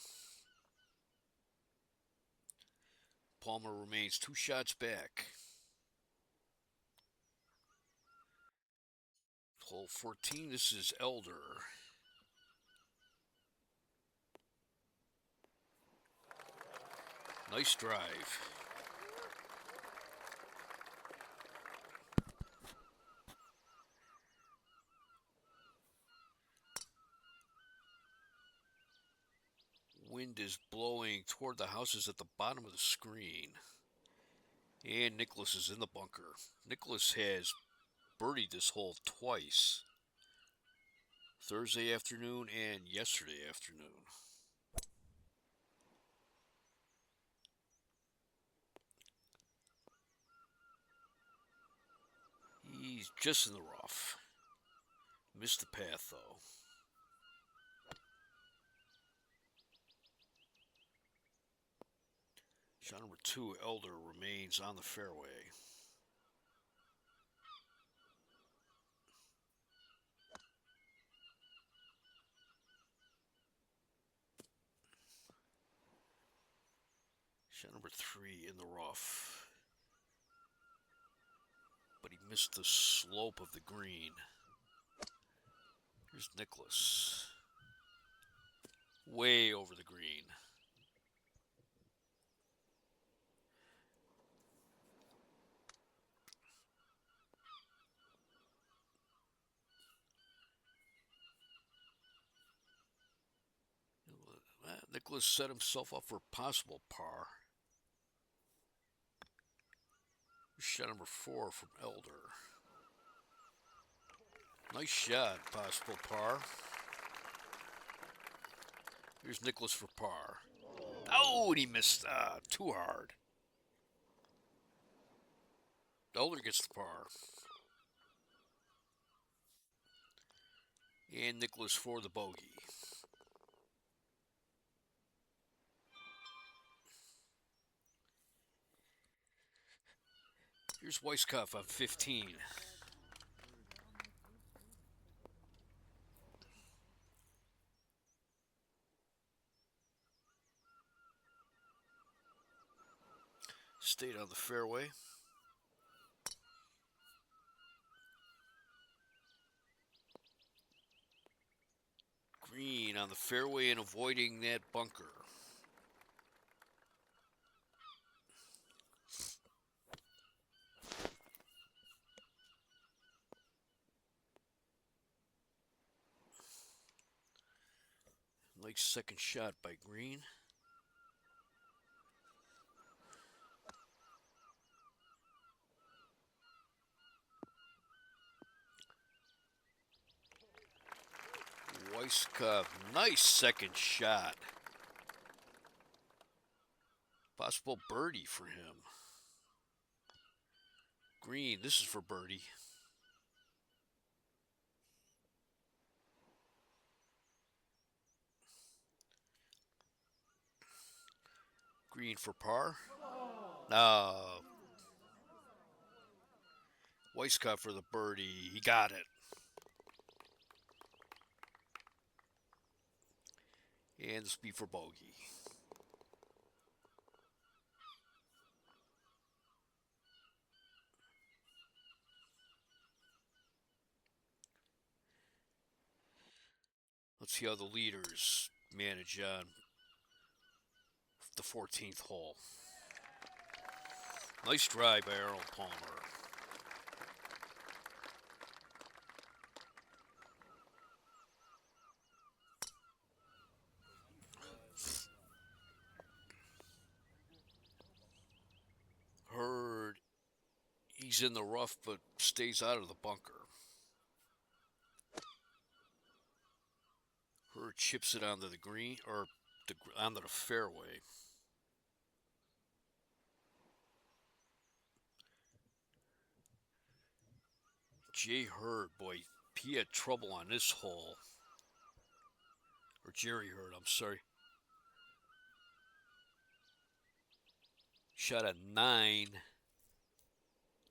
Palmer remains 2 shots back. Hole 14, this is Elder. Nice drive. wind is blowing toward the houses at the bottom of the screen. And Nicklaus is in the bunker. Nicklaus has birdied this hole twice. Thursday afternoon and yesterday afternoon. He's just in the rough. Missed the path, though. Shot number 2, Elder, remains on the fairway. Shot number 3 in the rough. But he missed the slope of the green. Here's Nicklaus. Way over the green. Nicklaus set himself up for possible par. Shot number 4 from Elder. Nice shot, possible par. Here's Nicklaus for par. Oh, and he missed too hard. Elder gets the par. And Nicklaus for the bogey. Here's Weiskopf on 15. Stayed on the fairway. Green on the fairway and avoiding that bunker. Nice second shot by Green. Weiskopf, nice second shot. Possible birdie for him. Green, this is for birdie. Green for par. No. Weiskopf for the birdie. He got it. And this be for bogey. Let's see how the leaders manage on the 14th hole. Nice drive by Arnold Palmer. Hurd, he's in the rough but stays out of the bunker. Hurd chips it onto the green, or onto the fairway. Jay Hurd, boy, he had trouble on this hole. Or Jerry Hurd, I'm sorry. Shot a 9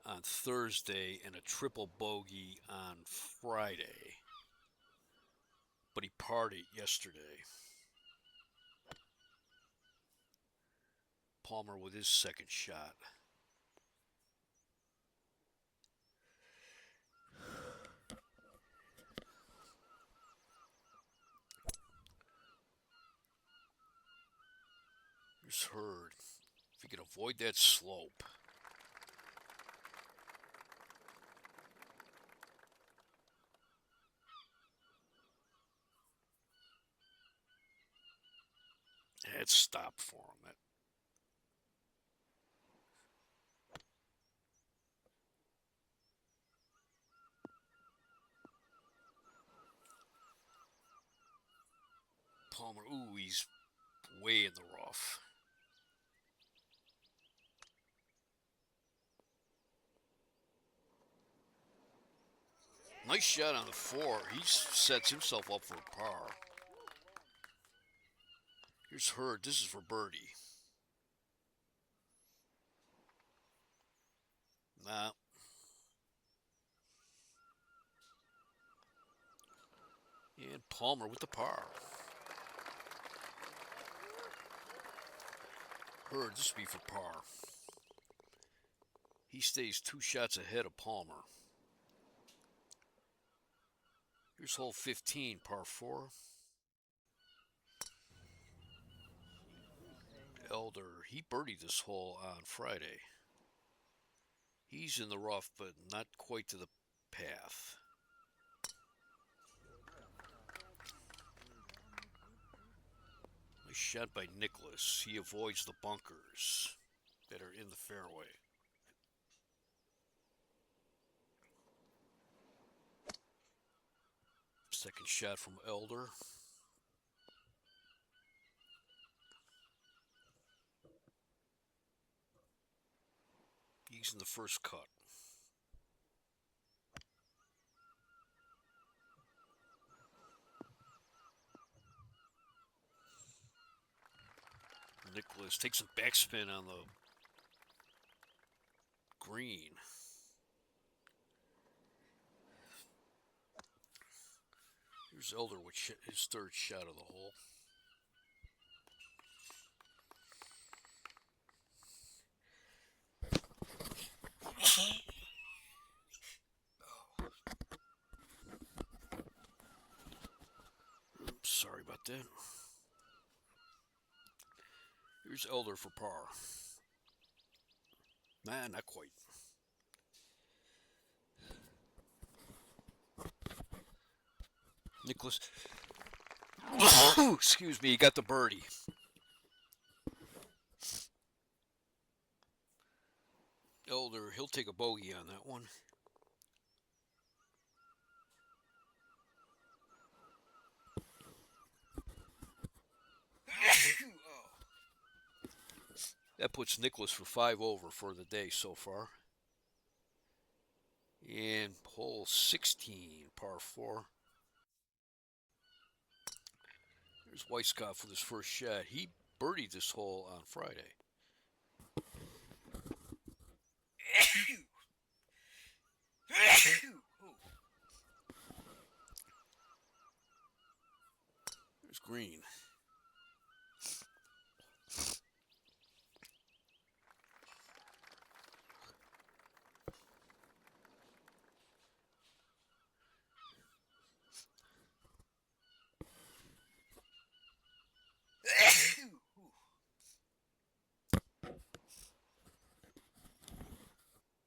on Thursday and a triple bogey on Friday. But he partied yesterday. Palmer with his second shot. Here's Hurd. If he can avoid that slope. It stopped for him. That Palmer, ooh, he's way in the rough. Nice shot on the 4. He sets himself up for a par. Here's Hurd. This is for birdie. Nah. And Palmer with the par. Hurd, this will be for par. He stays 2 shots ahead of Palmer. Here's hole 15, par 4. Elder, he birdied this hole on Friday. He's in the rough, but not quite to the path. Nice shot by Nicklaus. He avoids the bunkers that are in the fairway. Second shot from Elder. He's in the first cut. Nicklaus takes some backspin on the green. Here's Elder with his 3rd shot of the hole. Sorry about that. Here's Elder for par. Nah, not quite. Nicklaus. Excuse me, he got the birdie. Elder, he'll take a bogey on that one. That puts Nicklaus for 5 over for the day so far. And hole 16, par 4. There's Weiskopf with his first shot. He birdied this hole on Friday. There's Green.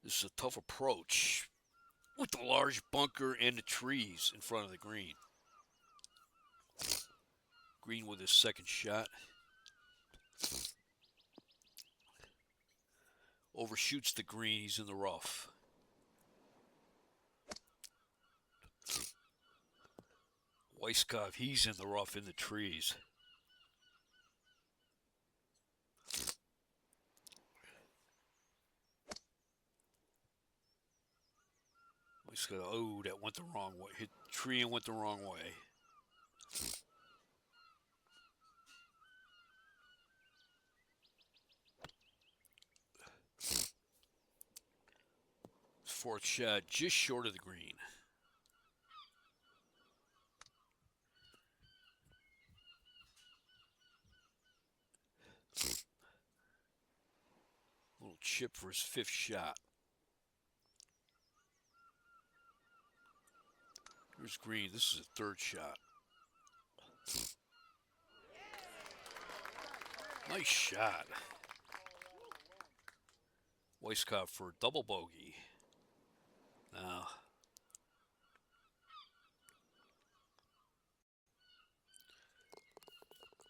This is a tough approach with the large bunker and the trees in front of the green. Green with his 2nd shot. Overshoots the green. He's in the rough. Weiskopf, he's in the rough in the trees. Oh, that went the wrong way. Hit the tree and went the wrong way. His 4th shot just short of the green. Little chip for his 5th shot. Here's Green. This is a 3rd shot. Nice shot. Weiskopf for a double bogey. Now,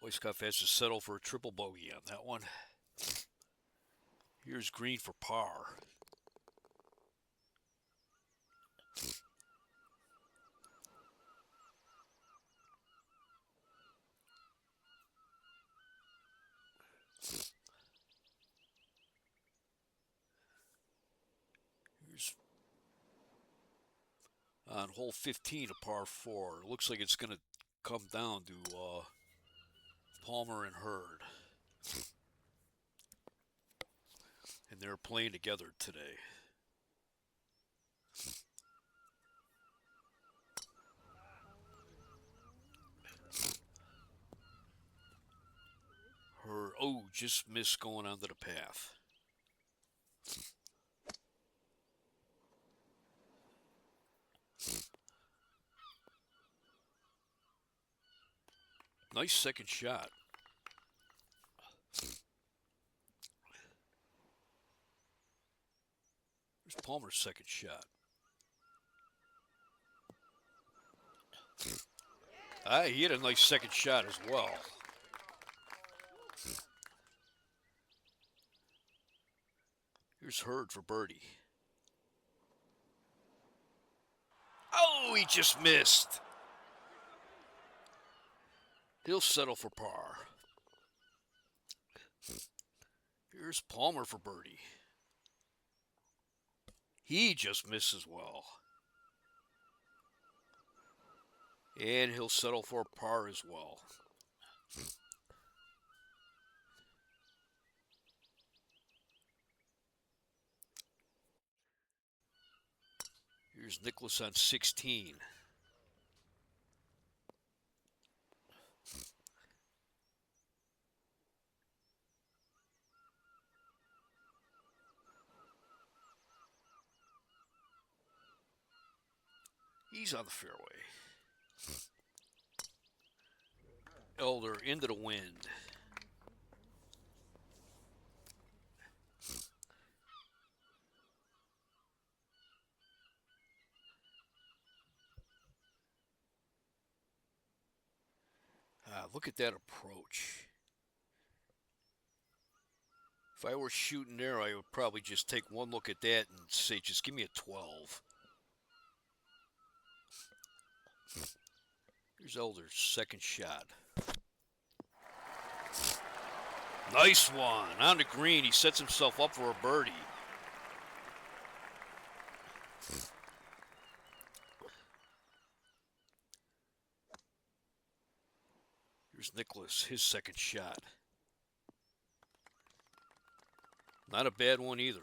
Weiskopf has to settle for a triple bogey on that one. Here's green for par. Here's on hole 15, a par 4. Looks like it's going to come down to Palmer and Hurd. And they're playing together today. Hurd, oh, just missed going onto the path. Nice second shot. There's Palmer's second shot. He had a nice second shot as well. Here's Hurd for birdie. Oh, he just missed. He'll settle for par. Here's Palmer for birdie. He just missed as well. And he'll settle for par as well. Here's Nicklaus on 16. He's on the fairway. Elder into the wind. Look at that approach. If I were shooting there, I would probably just take one look at that and say, just give me a 12. Here's Elder's second shot. Nice one. On the green, he sets himself up for a birdie. Here's Nicklaus, his second shot. Not a bad one either.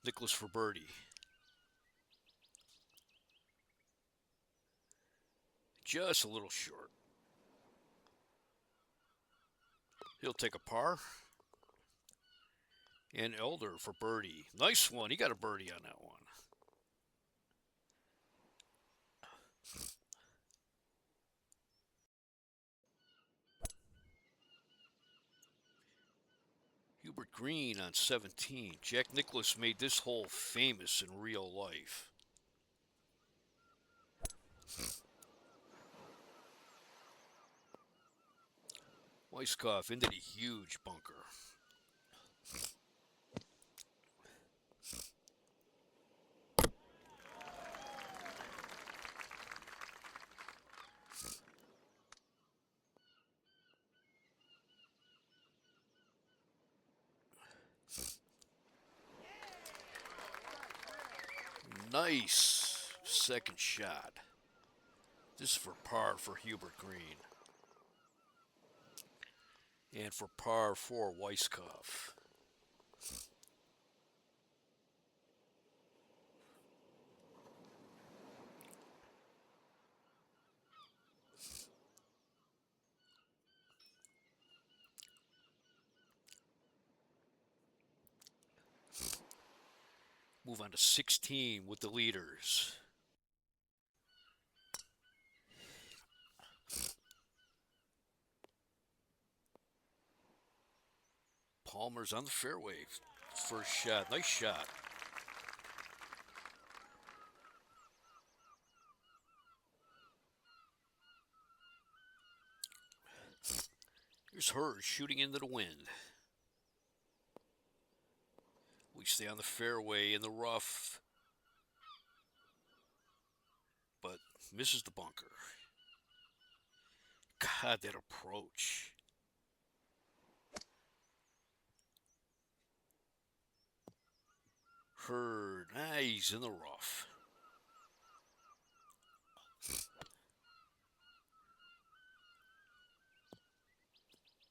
Nicklaus for birdie. Just a little short. He'll take a par. And Elder for birdie. Nice one. He got a birdie on that one. Hubert Green on 17. Jack Nicklaus made this hole famous in real life. Weiskopf into the huge bunker. Nice second shot. This is for par for Hubert Green. And for par for Weiskopf. Move on to 16 with the leaders. Palmer's on the fairway. First shot. Nice shot. Here's Hurd shooting into the wind. We stay on the fairway in the rough, but misses the bunker. God, that approach. Hurd, he's in the rough.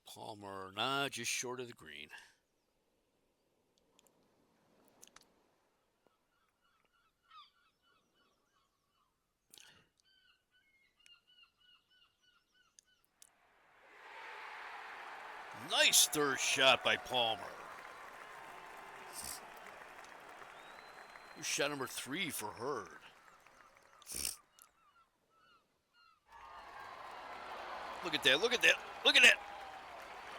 Palmer, just short of the green. Nice third shot by Palmer. Here's shot number 3 for Hurd. Look at that, look at that, look at that.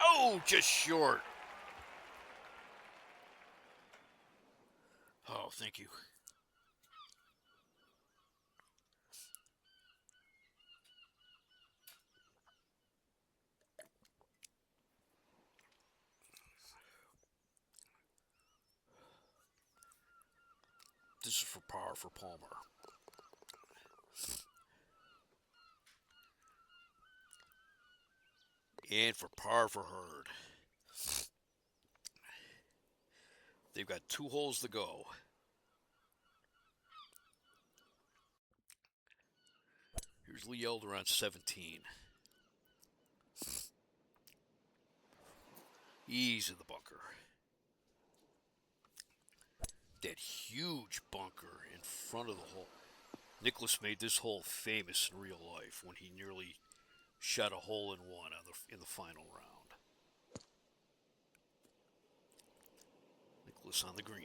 Oh, just short. Oh, thank you. This is for par for Palmer. And for par for Hurd. They've got 2 holes to go. Here's Lee Elder on 17. Ease in the bunker. That huge bunker in front of the hole. Nicklaus made this hole famous in real life when he nearly shot a hole-in-one in the final round. Nicklaus on the green.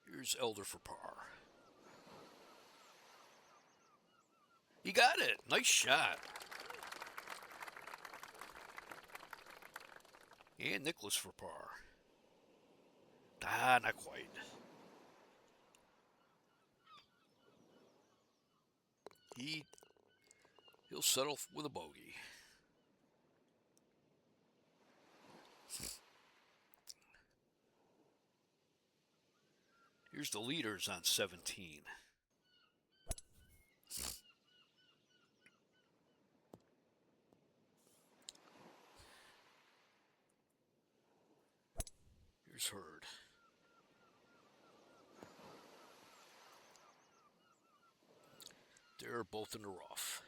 Here's Elder for par. He got it. Nice shot. And Nicklaus for par. Not quite. He'll settle with a bogey. Here's the leaders on 17. Here's Hurd. They're both in the rough.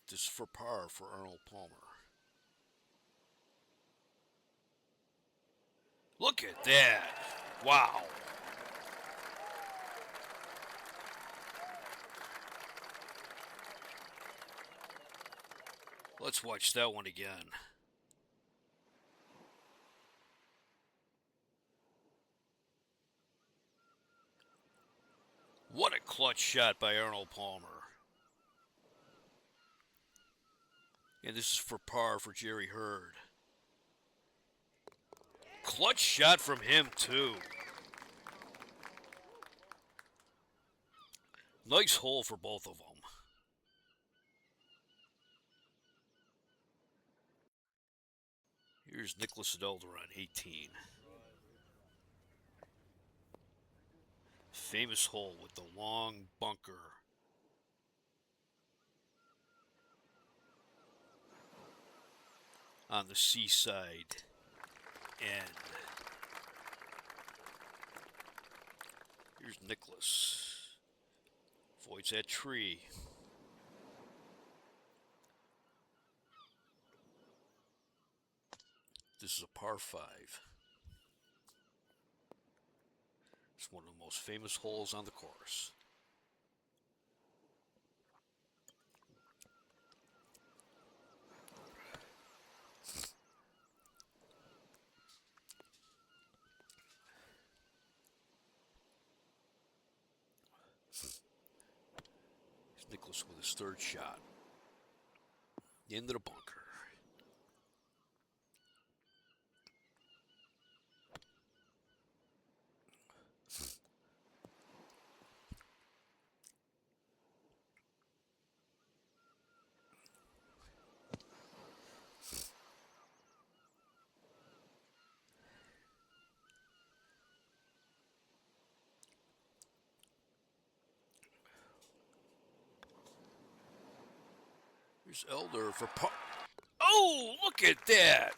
This is for par for Arnold Palmer. Look at that. Wow. Let's watch that one again. What a clutch shot by Arnold Palmer. And this is for par for Jerry Hurd. Clutch shot from him, too. Nice hole for both of them. Here's Nicklaus Elder on 18. Famous hole with the long bunker. On the seaside end. Here's Nicklaus. Avoids that tree. This This is a par 5. It's one of the most famous holes on the course. Nicklaus with his third shot. Into the bunker. Here's Elder for par. Oh, look at that.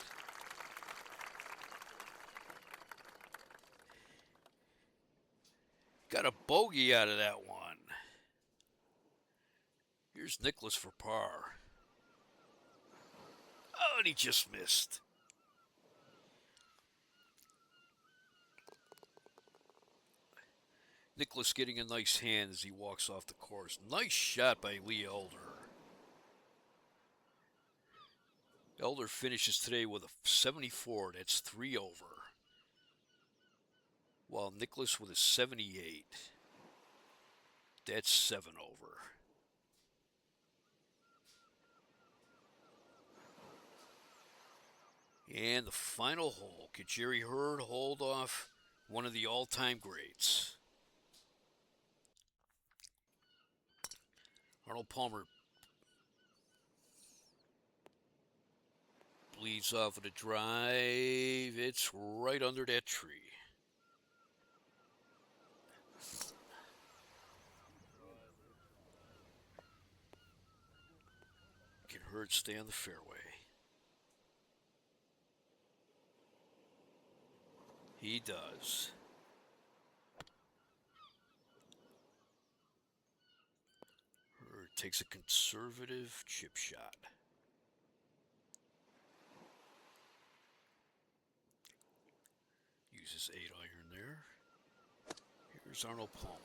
Got a bogey out of that one. Here's Nicklaus for par. Oh, and he just missed. Nicklaus getting a nice hand as he walks off the course. Nice shot by Lee Elder. Elder finishes today with a 74. That's 3 over. While Nicklaus with a 78. That's 7 over. And the final hole. Could Jerry Hurd hold off one of the all-time greats? Arnold Palmer bleeds off of the drive. It's right under that tree. Can Hurd stay on the fairway? He does. Hurd takes a conservative chip shot. Uses 8 iron there. Here's Arnold Palmer.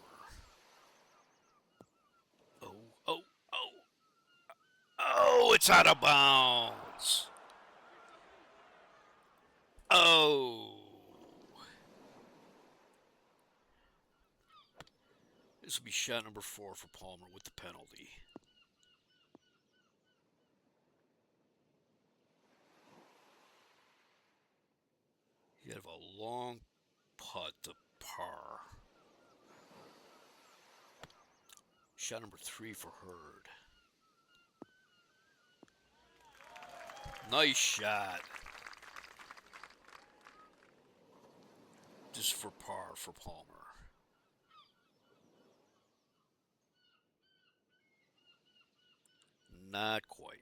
Oh, it's out of bounds. Oh. This will be shot number 4 for Palmer with the penalty. He had a long putt to par. Shot number 3 for Hurd. Nice shot. Just for par for Palmer. Not quite.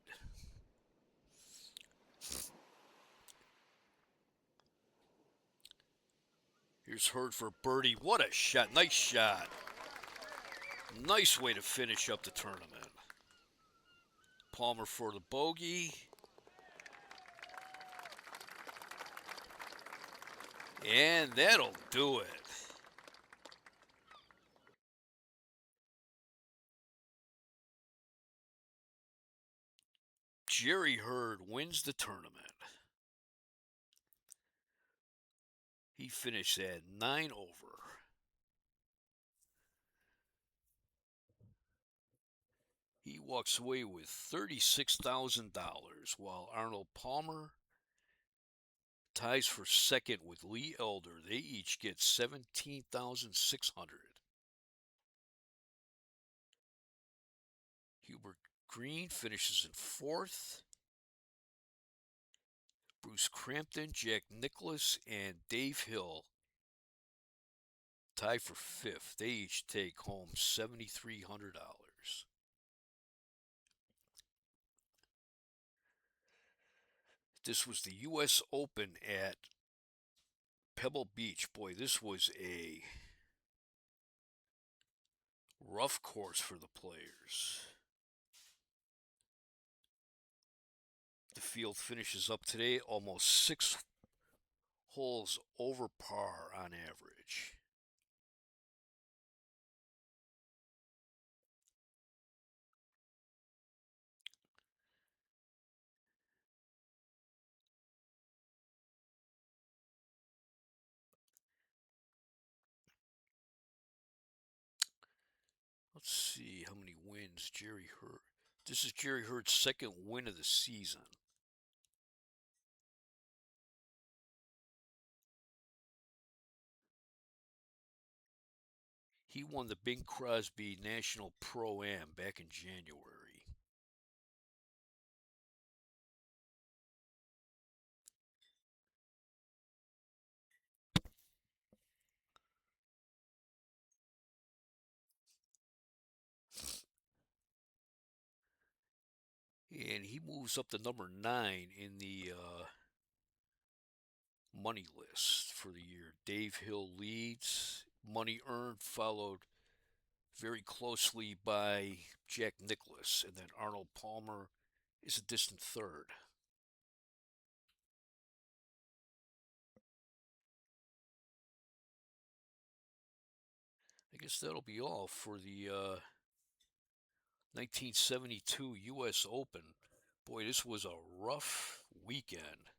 Here's Hurd for birdie. What a shot. Nice shot. Nice way to finish up the tournament. Palmer for the bogey. And that'll do it. Jerry Hurd wins the tournament. He finished at 9 over. He walks away with $36,000, while Arnold Palmer ties for second with Lee Elder. They each get $17,600. Hubert Green finishes in 4th. Bruce Crampton, Jack Nicklaus, and Dave Hill tie for 5th. They each take home $7,300. This was the U.S. Open at Pebble Beach. Boy, this was a rough course for the players. The field finishes up today almost 6 holes over par on average. Let's see how many wins Jerry Hurt. This is Jerry Hurt's second win of the season. He won the Bing Crosby National Pro-Am back in January. And he moves up to number 9 in the money list for the year. Dave Hill leads. Money earned followed very closely by Jack Nicklaus, and then Arnold Palmer is a distant third. I guess that'll be all for the 1972 U.S. Open. Boy, this was a rough weekend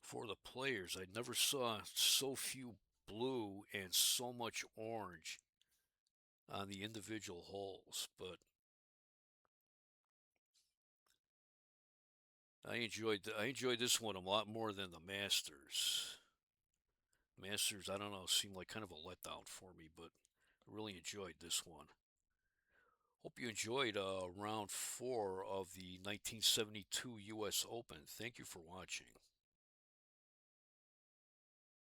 for the players. I never saw so few blue and so much orange on the individual holes, but I enjoyed this one a lot more than the Masters. Masters, I don't know, seemed like kind of a letdown for me, but I really enjoyed this one. Hope you enjoyed round 4 of the 1972 U.S. Open. Thank you for watching.